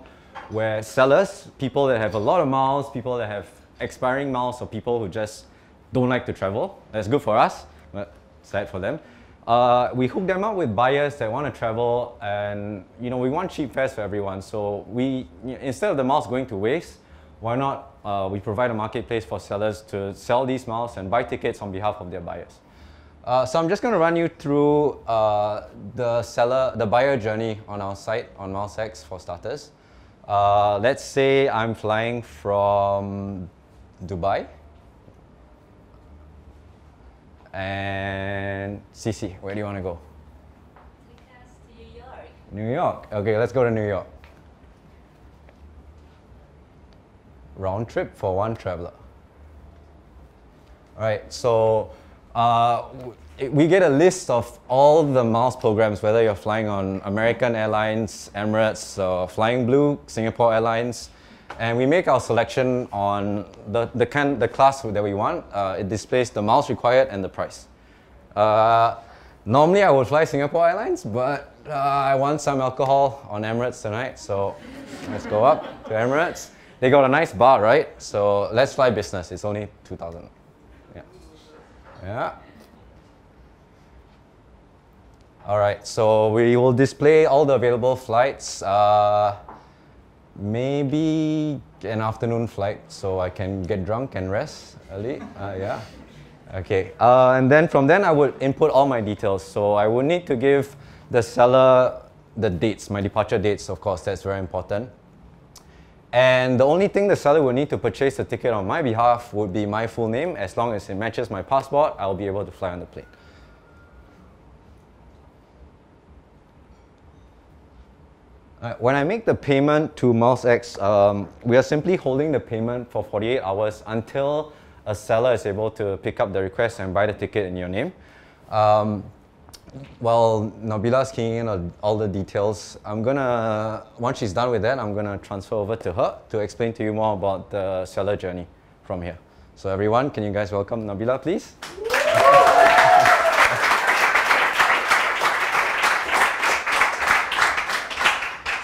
where sellers, people that have a lot of miles, people that have expiring miles, or people who just don't like to travel, that's good for us, but sad for them. We hook them up with buyers that want to travel, and we want cheap fares for everyone. So instead of the miles going to waste, why not we provide a marketplace for sellers to sell these miles and buy tickets on behalf of their buyers. So I'm just going to run you through the buyer journey on our site, on MilesX for starters. Let's say I'm flying from Dubai. And CC, where do you want to go? New York. New York. Okay, let's go to New York. Round trip for one traveler. All right, so we get a list of all the miles programs, whether you're flying on American Airlines, Emirates, Flying Blue, Singapore Airlines, and we make our selection on the class that we want. It displays the miles required and the price. Normally I would fly Singapore Airlines, but I want some alcohol on Emirates tonight, so let's go up to Emirates. They got a nice bar, right? So let's fly business. It's only 2,000. Yeah. All right, so we will display all the available flights. Maybe an afternoon flight so I can get drunk and rest early. Yeah. Okay. And then from then I would input all my details. So I would need to give the seller the dates, my departure dates, of course, that's very important. And the only thing the seller would need to purchase the ticket on my behalf would be my full name. As long as it matches my passport, I'll be able to fly on the plane. When I make the payment to MilesX, we are simply holding the payment for 48 hours until a seller is able to pick up the request and buy the ticket in your name. While Nabila's keying in all the details, once she's done with that, I'm gonna transfer over to her to explain to you more about the seller journey from here. So everyone, can you guys welcome Nabila, please?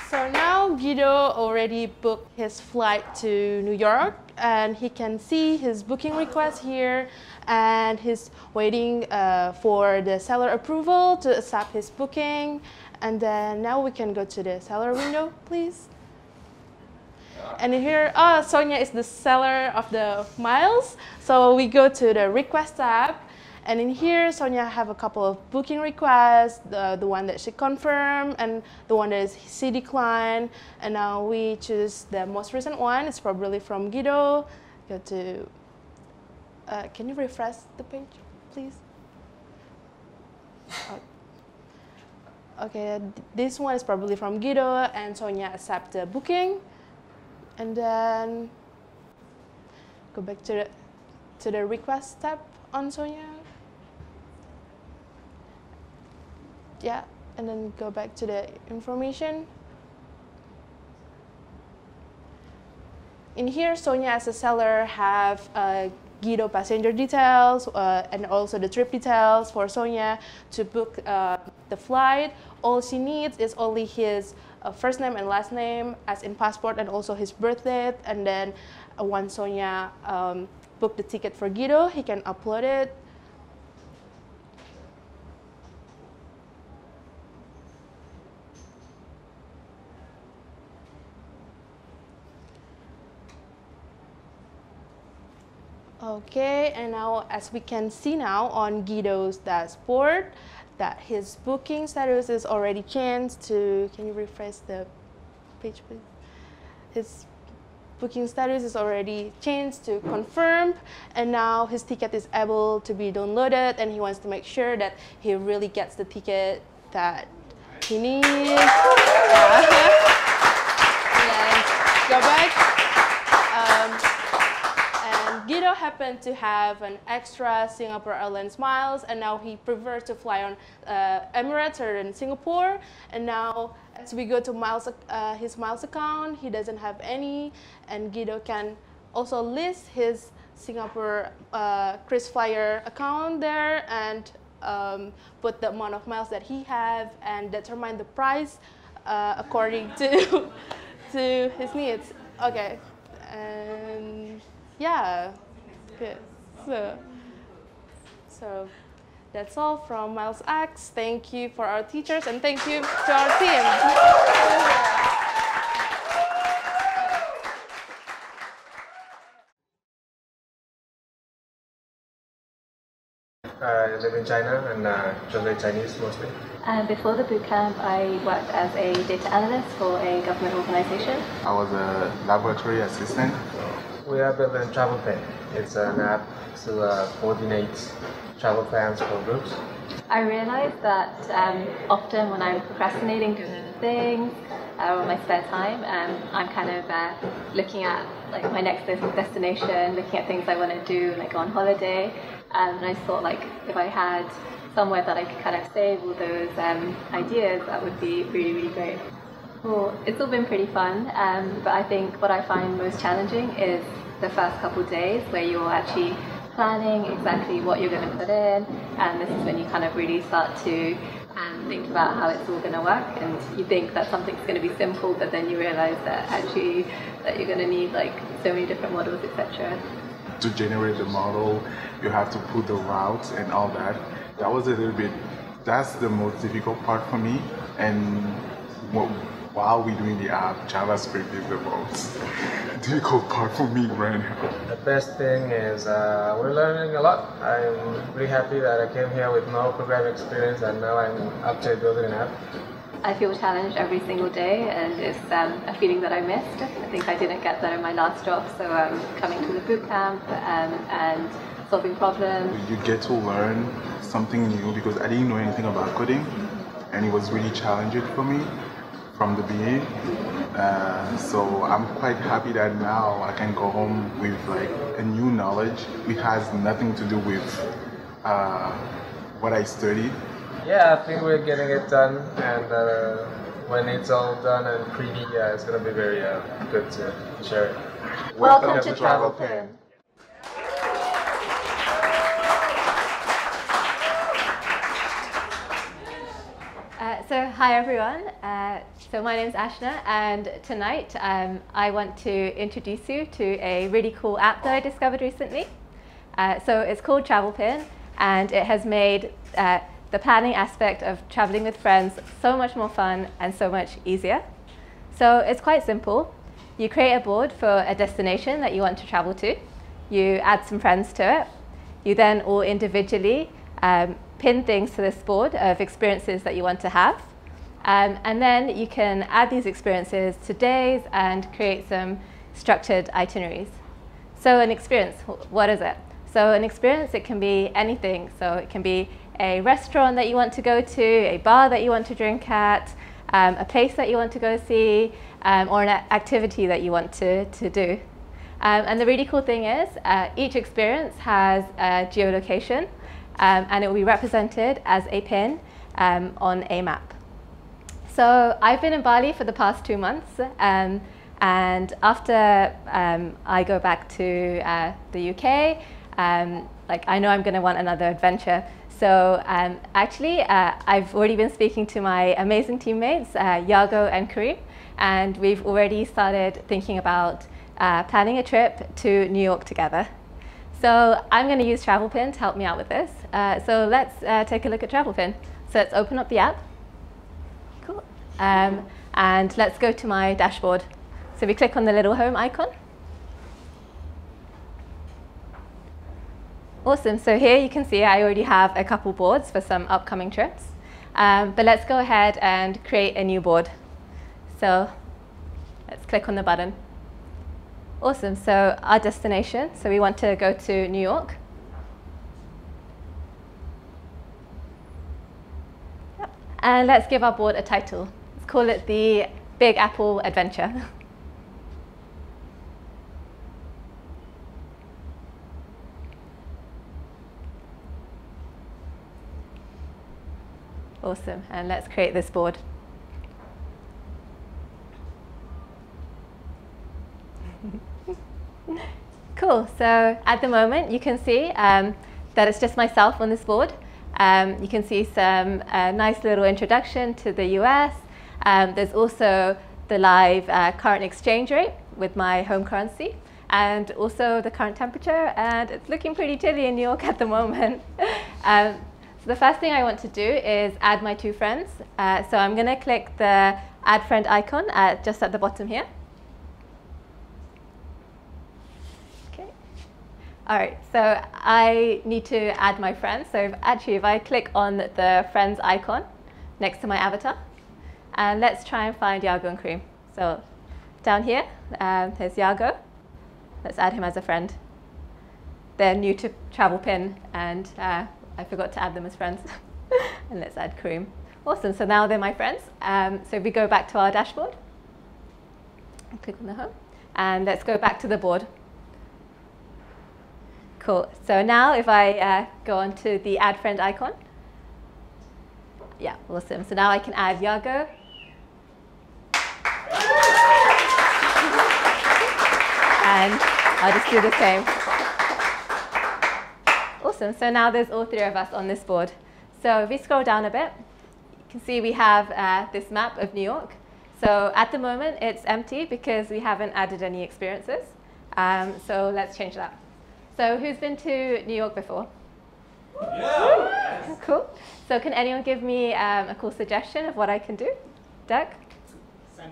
So now Guido already booked his flight to New York, and he can see his booking request here, and he's waiting for the seller approval to accept his booking. And then now we can go to the seller window, please. And in here, Sonia is the seller of the miles. So we go to the request tab, and in here, Sonia have a couple of booking requests, the one that she confirmed and the one that she declined. And now we choose the most recent one. It's probably from Guido. Go to, can you refresh the page, please? Okay, this one is probably from Guido, and Sonia accept the booking. And then go back to the request tab on Sonia. Yeah, and then go back to the information. In here, Sonia as a seller have Guido passenger details and also the trip details for Sonia to book the flight. All she needs is only his first name and last name as in passport, and also his birth date. And then once Sonia booked the ticket for Guido, he can upload it. Okay, and now as we can see now on Guido's dashboard, that his booking status is already changed to, can you refresh the page please? His booking status is already changed to confirmed, and now his ticket is able to be downloaded, and he wants to make sure that he really gets the ticket that he needs. And then go back. Guido happened to have an extra Singapore Airlines miles, and now he prefers to fly on Emirates or in Singapore. And now, as we go to his miles account, he doesn't have any, and Guido can also list his Singapore KrisFlyer account there and put the amount of miles that he have and determine the price according to his needs. Okay, and yeah, good. So that's all from MilesX. Thank you for our teachers, and thank you to our team. I live in China and translate Chinese mostly. Before the bootcamp, I worked as a data analyst for a government organization. I was a laboratory assistant. We are building Travel Plan. It's an app to coordinate travel plans for groups. I realized that often when I'm procrastinating doing things on my spare time, I'm kind of looking at like my next destination, looking at things I want to do, like go on holiday. And I thought like if I had somewhere that I could kind of save all those ideas, that would be really, really great. Well, it's all been pretty fun, but I think what I find most challenging is the first couple of days where you're actually planning exactly what you're going to put in, and this is when you kind of really start to think about how it's all going to work, and you think that something's going to be simple, but then you realize that actually that you're going to need like so many different models, etc. To generate the model, you have to put the routes and all that. That was a little bit, that's the most difficult part for me, and while we're doing the app, JavaScript is the most difficult part for me right now. The best thing is we're learning a lot. I'm really happy that I came here with no programming experience and now I'm up to building an app. I feel challenged every single day, and it's a feeling that I missed. I think I didn't get that in my last job, so coming to the bootcamp and solving problems. You get to learn something new because I didn't know anything about coding, and it was really challenging for me from the beginning. So I'm quite happy that now I can go home with like a new knowledge which has nothing to do with what I studied. Yeah, I think we're getting it done, and when it's all done and pretty, it's going to be very good to share it. Welcome to Travel Pen. So hi everyone, so my name is Ashna, and tonight I want to introduce you to a really cool app that I discovered recently. So it's called Travel Pen, and it has made the planning aspect of traveling with friends so much more fun and so much easier. So it's quite simple. You create a board for a destination that you want to travel to. You add some friends to it. You then all individually pin things to this board of experiences that you want to have. And then you can add these experiences to days and create some structured itineraries. So an experience, what is it? So an experience, it can be anything. So it can be a restaurant that you want to go to, a bar that you want to drink at, a place that you want to go see, or an activity that you want to do. And the really cool thing is each experience has a geolocation, and it will be represented as a pin on a map. So I've been in Bali for the past 2 months, and after I go back to the UK, like I know I'm going to want another adventure. So actually, I've already been speaking to my amazing teammates, Yago and Kareem, and we've already started thinking about planning a trip to New York together. So I'm going to use TravelPin to help me out with this. So let's take a look at TravelPin. So let's open up the app. Cool. And let's go to my dashboard. So we click on the little home icon. Awesome, so here you can see I already have a couple boards for some upcoming trips. But let's go ahead and create a new board. So let's click on the button. Awesome, so our destination, so we want to go to New York. Yep. And let's give our board a title. Let's call it the Big Apple Adventure. Awesome, and let's create this board. Cool, so at the moment you can see that it's just myself on this board. You can see some nice little introduction to the US. There's also the live current exchange rate with my home currency, and also the current temperature, and it's looking pretty chilly in New York at the moment. So the first thing I want to do is add my 2 friends. So I'm going to click the add friend icon just at the bottom here. Okay. All right, so I need to add my friends. So if I click on the friends icon next to my avatar, and let's try and find Yago and Kareem. So down here, there's Yago. Let's add him as a friend. They're new to TravelPin, and I forgot to add them as friends. And let's add Kareem. Awesome, so now they're my friends. So we go back to our dashboard. Click on the home. And let's go back to the board. Cool, so now if I go on to the add friend icon. Yeah, awesome. So now I can add Yago. And I'll just do the same. Awesome, so now there's all 3 of us on this board. So if we scroll down a bit, you can see we have this map of New York. So at the moment it's empty because we haven't added any experiences. So let's change that. So who's been to New York before? Yeah. Cool. So can anyone give me a cool suggestion of what I can do? Doug? San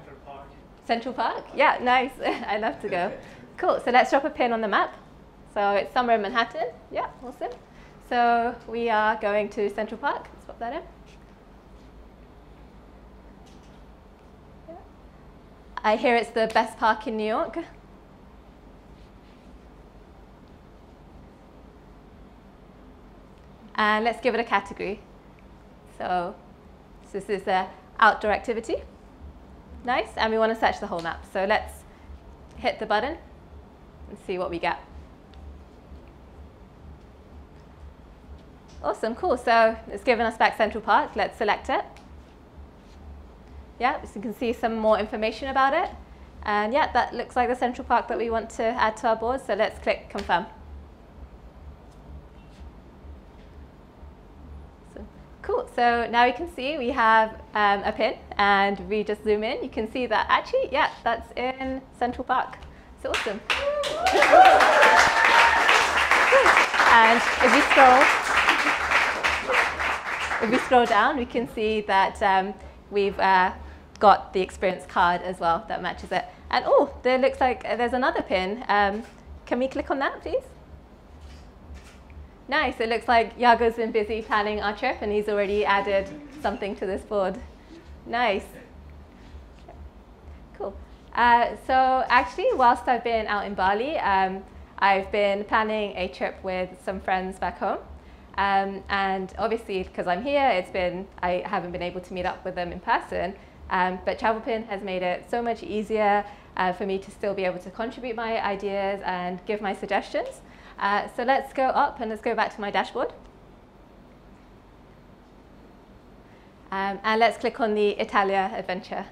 Central Park? Yeah, nice. I'd love to go. Cool. So let's drop a pin on the map. So it's somewhere in Manhattan. Yeah, awesome. So we are going to Central Park. Let's pop that in. Yeah. I hear it's the best park in New York. And let's give it a category. So this is an outdoor activity. Nice. And we want to search the whole map. So let's hit the button and see what we get. Awesome, cool. So it's given us back Central Park. Let's select it. Yeah, so you can see some more information about it. And yeah, that looks like the Central Park that we want to add to our board. So let's click confirm. So, cool. So now you can see we have a pin, and we just zoom in. You can see that actually, yeah, that's in Central Park. So awesome. And if we scroll down, we can see that we've got the experience card as well that matches it. And oh, there looks like there's another pin. Can we click on that, please? Nice. It looks like Yago's been busy planning our trip, and he's already added something to this board. Nice. Cool. So actually, whilst I've been out in Bali, I've been planning a trip with some friends back home. And obviously, because I'm here, I haven't been able to meet up with them in person. But TravelPin has made it so much easier for me to still be able to contribute my ideas and give my suggestions. So let's go up and let's go back to my dashboard. And let's click on the Italia adventure.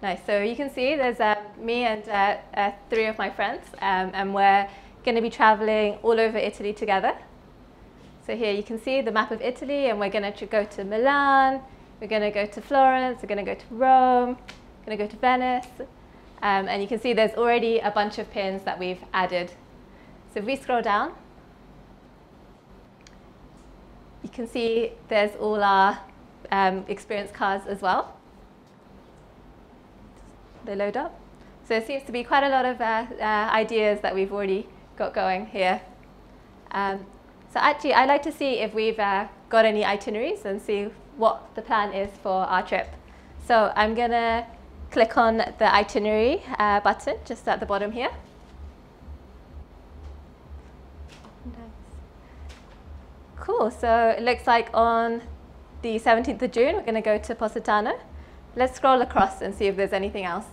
Nice. So you can see there's me and 3 of my friends, and we're going to be traveling all over Italy together. So here you can see the map of Italy, and we're going to go to Milan, we're going to go to Florence, we're going to go to Rome, we're going to go to Venice. And you can see there's already a bunch of pins that we've added. So if we scroll down, you can see there's all our experience cards as well. They load up. So there seems to be quite a lot of ideas that we've already got going here. So actually, I'd like to see if we've got any itineraries and see what the plan is for our trip. So I'm going to click on the itinerary button just at the bottom here. Cool. So it looks like on the 17th of June, we're going to go to Positano. Let's scroll across and see if there's anything else.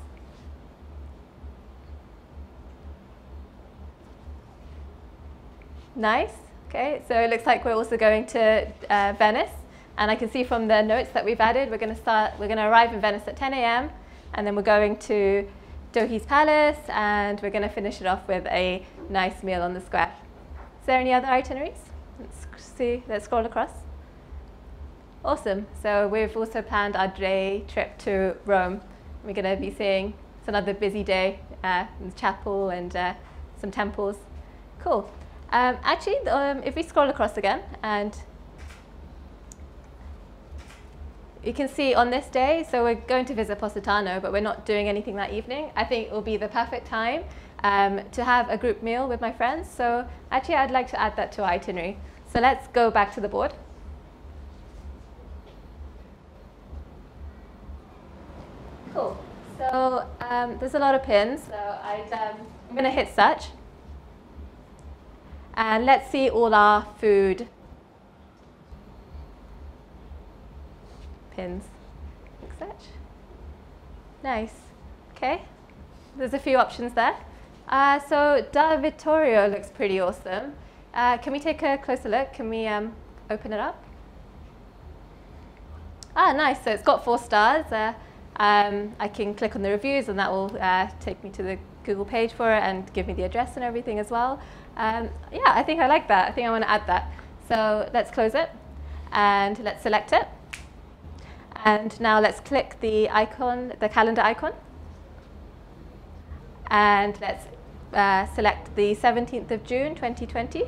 Nice. Okay, so it looks like we're also going to Venice, and I can see from the notes that we've added, we're going to arrive in Venice at 10 a.m. and then we're going to Dohi's Palace, and we're going to finish it off with a nice meal on the square. Is there any other itineraries? Let's see. Let's scroll across. Awesome. So we've also planned our day trip to Rome. We're going to be seeing, it's another busy day, in the chapel and some temples. Cool. Actually, if we scroll across again, and you can see on this day, so we're going to visit Positano, but we're not doing anything that evening. I think it will be the perfect time to have a group meal with my friends. So actually, I'd like to add that to our itinerary. So let's go back to the board. Cool. So there's a lot of pins. So I'm going to hit search. And let's see all our food pins. Click search. Nice. Okay. There's a few options there. So Da Vittorio looks pretty awesome. Can we take a closer look? Can we open it up? Ah, nice. So it's got 4 stars. I can click on the reviews, and that will take me to the Google page for it and give me the address and everything as well. Yeah, I think I like that. I think I want to add that. So let's close it, and let's select it. And now let's click the icon, the calendar icon. And let's select the 17th of June, 2020.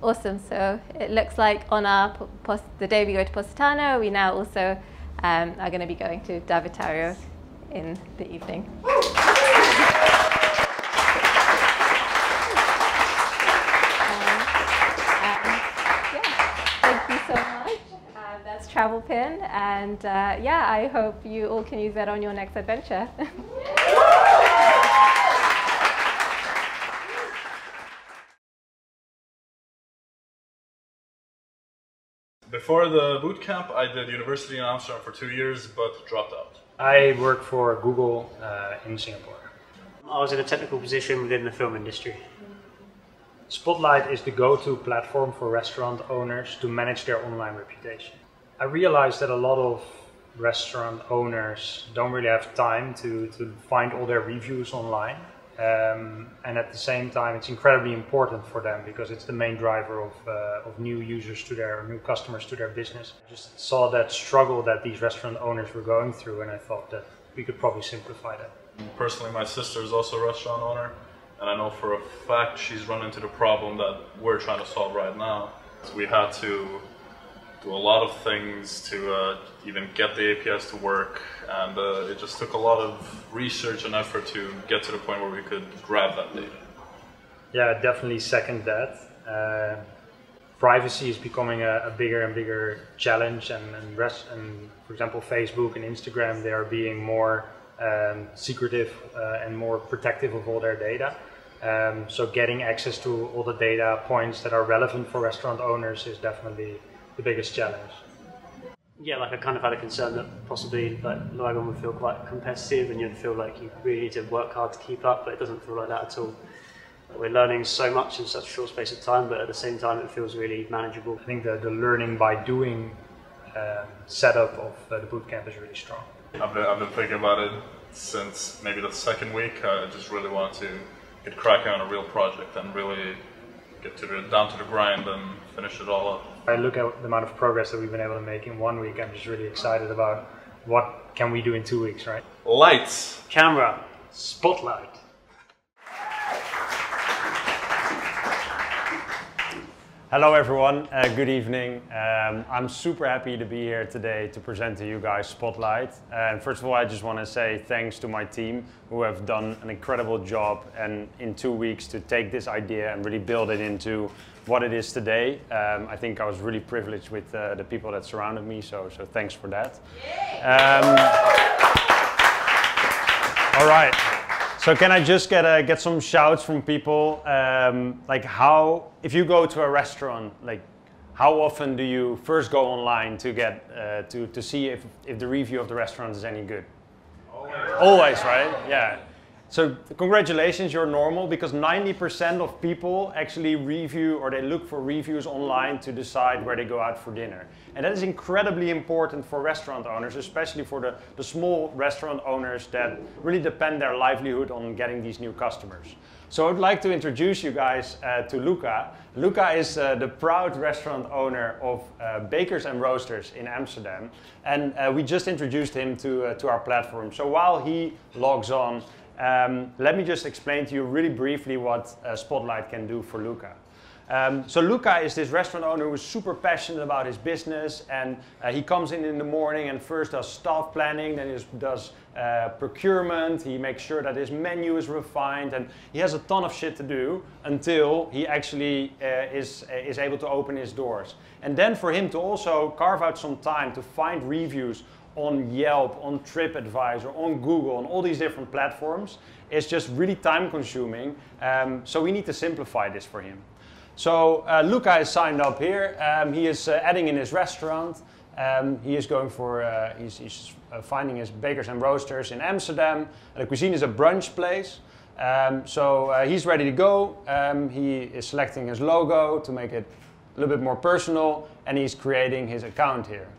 Awesome. So it looks like on our the day we go to Positano, we now also are going to be going to Davitario in the evening. Thank you so much. That's Travel Pin, and yeah, I hope you all can use that on your next adventure. Before the bootcamp, I did university in Amsterdam for 2 years, but dropped out. I work for Google in Singapore. I was in a technical position within the film industry. Spotlight is the go-to platform for restaurant owners to manage their online reputation. I realized that a lot of restaurant owners don't really have time to find all their reviews online. And at the same time, it's incredibly important for them because it's the main driver of new users to new customers to their business. I just saw that struggle that these restaurant owners were going through, and I thought that we could probably simplify that. Personally, my sister is also a restaurant owner, and I know for a fact she's run into the problem that we're trying to solve right now. We had to do a lot of things to even get the APIs to work, and it just took a lot of research and effort to get to the point where we could grab that data. Yeah, I definitely second that. Privacy is becoming a bigger and bigger challenge, and for example, Facebook and Instagram, they are being more secretive and more protective of all their data. So getting access to all the data points that are relevant for restaurant owners is definitely the biggest challenge. Yeah, like I kind of had a concern that possibly like Wagon would feel quite competitive and you'd feel like you really need to work hard to keep up, but it doesn't feel like that at all. We're learning so much in such a short space of time, but at the same time it feels really manageable. I think the learning by doing setup of the bootcamp is really strong. I've been thinking about it since maybe the second week. I just really wanted to get cracking on a real project and really get down to the grind and finish it all up. I look at the amount of progress that we've been able to make in 1 week. I'm just really excited about what can we do in 2 weeks, right? Lights, camera, spotlight. Hello everyone, good evening. I'm super happy to be here today to present to you guys Spotlight. And first of all, I just want to say thanks to my team who have done an incredible job and in 2 weeks to take this idea and really build it into what it is today. I think I was really privileged with the people that surrounded me, so thanks for that. All right. So can I just get some shouts from people, like how, if you go to a restaurant, like how often do you first go online to get to see if the review of the restaurant is any good? Always, right? Yeah. So congratulations, you're normal, because 90% of people actually review or they look for reviews online to decide where they go out for dinner. And that is incredibly important for restaurant owners, especially for the small restaurant owners that really depend their livelihood on getting these new customers. So I'd like to introduce you guys to Luca. Luca is the proud restaurant owner of Bakers and Roasters in Amsterdam. And we just introduced him to our platform. So while he logs on, let me just explain to you really briefly what Spotlight can do for Luca. So Luca is this restaurant owner who is super passionate about his business, and he comes in the morning and first does staff planning, then he does procurement, he makes sure that his menu is refined, and he has a ton of shit to do until he actually is able to open his doors. And then for him to also carve out some time to find reviews on Yelp, on TripAdvisor, on Google, on all these different platforms, is just really time consuming. So we need to simplify this for him. So Luca is signed up here. He is adding in his restaurant. He is going for, he's finding his Bakers and Roasters in Amsterdam. The cuisine is a brunch place. So he's ready to go. He is selecting his logo to make it a little bit more personal, and he's creating his account here.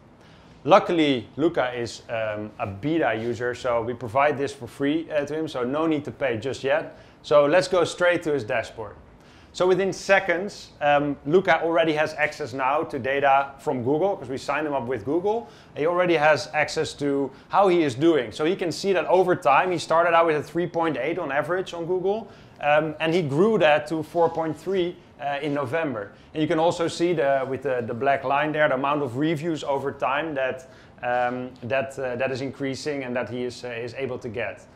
Luckily, Luca is a beta user, so we provide this for free to him, so no need to pay just yet. So let's go straight to his dashboard. So within seconds, Luca already has access now to data from Google, because we signed him up with Google. He already has access to how he is doing. So he can see that over time, he started out with a 3.8 on average on Google, and he grew that to 4.3 in November. And you can also see with the black line there, the amount of reviews over time that that is increasing and that he is able to get.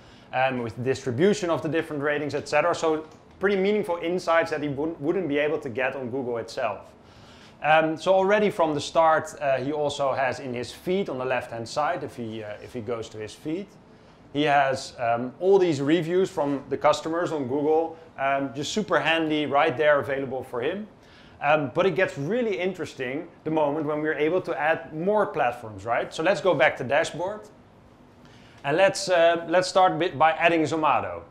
With the distribution of the different ratings, etc. So pretty meaningful insights that he wouldn't be able to get on Google itself. So already from the start, he also has in his feed on the left-hand side, if he goes to his feed, he has all these reviews from the customers on Google, just super handy right there available for him. But it gets really interesting the moment when we're able to add more platforms, right? So let's go back to dashboard. And let's start by adding Zomato.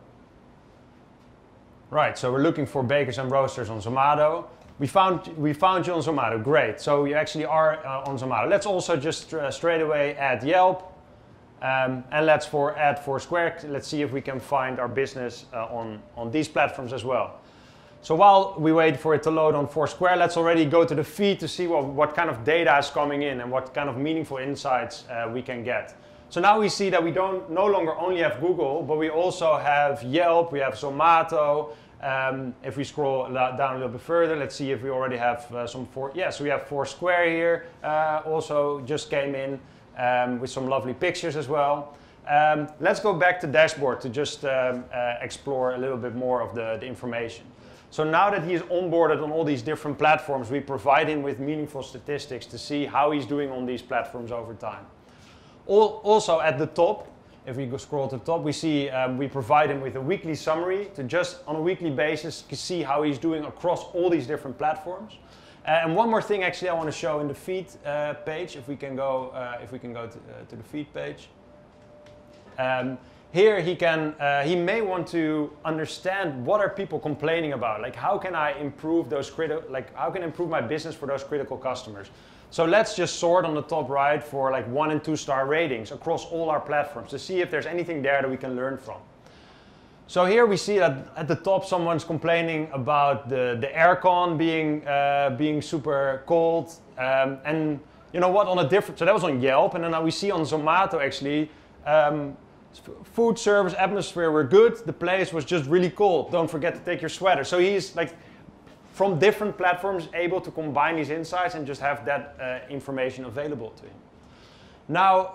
Right, so we're looking for bakers and roasters on Zomato. We found you on Zomato, great. So you actually are on Zomato. Let's also just straight away add Yelp. And let's add Foursquare. Let's see if we can find our business on these platforms as well. So while we wait for it to load on Foursquare, let's already go to the feed to see what kind of data is coming in and what kind of meaningful insights we can get. So now we see that we no longer only have Google, but we also have Yelp, we have Zomato. If we scroll down a little bit further, let's see if we already have so we have Foursquare here, also just came in with some lovely pictures as well. Let's go back to dashboard to just explore a little bit more of the information. So now that he's onboarded on all these different platforms, we provide him with meaningful statistics to see how he's doing on these platforms over time. Also at the top, if we go scroll to the top, we see we provide him with a weekly summary to just on a weekly basis see how he's doing across all these different platforms. And one more thing actually I want to show in the feed page, if we can go to the feed page. Here he may want to understand what are people complaining about, like how can I improve how can I improve my business for those critical customers. So let's just sort on the top right for like 1- and 2-star ratings across all our platforms to see if there's anything there that we can learn from. So here we see that at the top someone's complaining about the aircon being super cold, and you know what, so that was on Yelp, and then now we see on Zomato actually food service atmosphere were good, the place was just really cold, don't forget to take your sweater. So he's like from different platforms able to combine these insights and just have that information available to him. Now,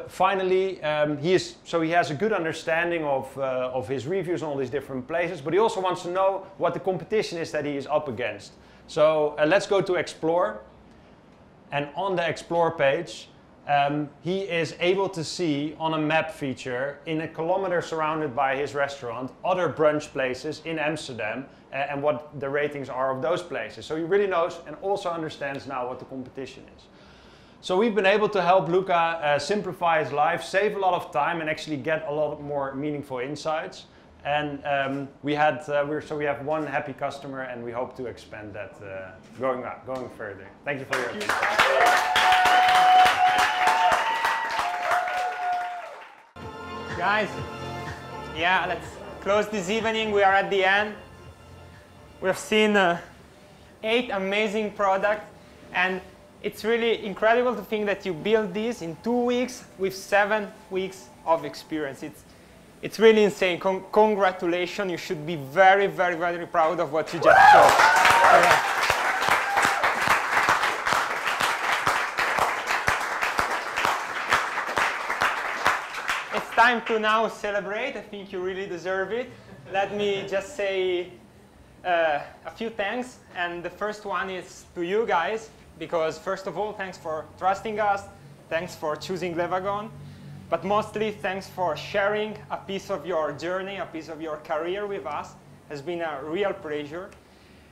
finally, he has a good understanding of his reviews on all these different places, but he also wants to know what the competition is that he is up against. So let's go to Explore. And on the Explore page, he is able to see on a map feature in a kilometer surrounded by his restaurant other brunch places in Amsterdam and what the ratings are of those places. So he really knows and also understands now what the competition is. So we've been able to help Luca simplify his life, save a lot of time, and actually get a lot more meaningful insights. And we have one happy customer, and we hope to expand that going further. Thank you for your attention. Guys, yeah, let's close this evening. We are at the end. We've seen 8 amazing products, and it's really incredible to think that you built this in 2 weeks with 7 weeks of experience. It's really insane. Congratulations. You should be very, very, very proud of what you just showed. Yeah. It's time to now celebrate. I think you really deserve it. Let me just say a few thanks. And the first one is to you guys, because first of all, thanks for trusting us. Thanks for choosing Wagon. But mostly, thanks for sharing a piece of your journey, a piece of your career with us. It has been a real pleasure.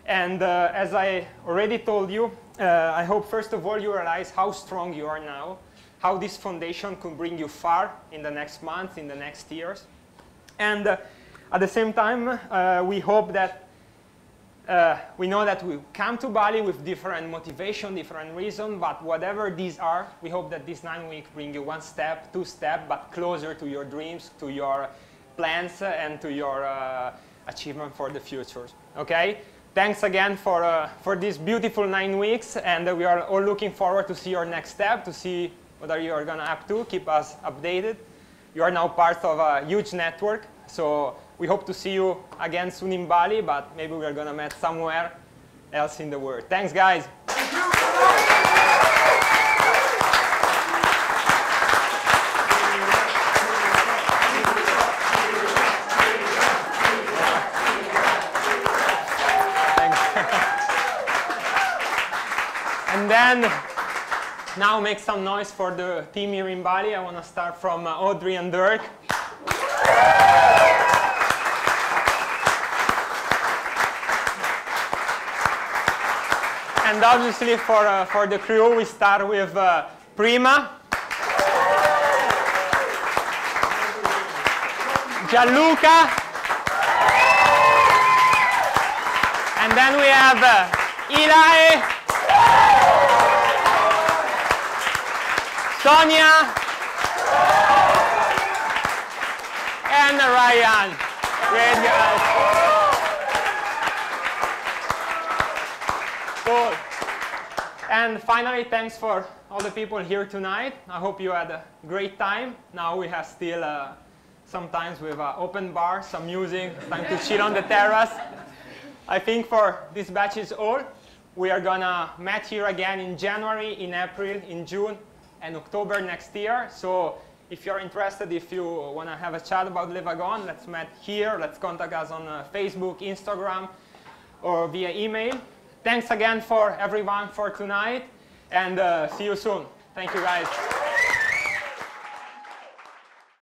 And as I already told you, I hope first of all you realize how strong you are now, how this foundation can bring you far in the next months, in the next years. And at the same time, we hope that we know that we come to Bali with different motivation, different reasons, but whatever these are, we hope that these 9 weeks bring you 1 step, 2 steps, but closer to your dreams, to your plans, and to your achievement for the future. Okay? Thanks again for these beautiful 9 weeks, and we are all looking forward to see your next step, to see what you are going to up to. Keep us updated. You are now part of a huge network, so we hope to see you again soon in Bali, but maybe we're going to meet somewhere else in the world. Thanks, guys. And then, now make some noise for the team here in Bali. I want to start from Audrey and Dirk. And obviously for the crew, we start with Prima, Gianluca, and then we have Ilae, Sonia, and Ryan. Great guys. Cool. And finally, thanks for all the people here tonight. I hope you had a great time. Now we have still sometimes with open bar, some music, time to chill on the terrace. I think for this batch is all. We are gonna meet here again in January, in April, in June, and October next year. So if you're interested, if you want to have a chat about Le Wagon, let's meet here. Let's contact us on Facebook, Instagram, or via email. Thanks again for everyone for tonight, and see you soon. Thank you, guys.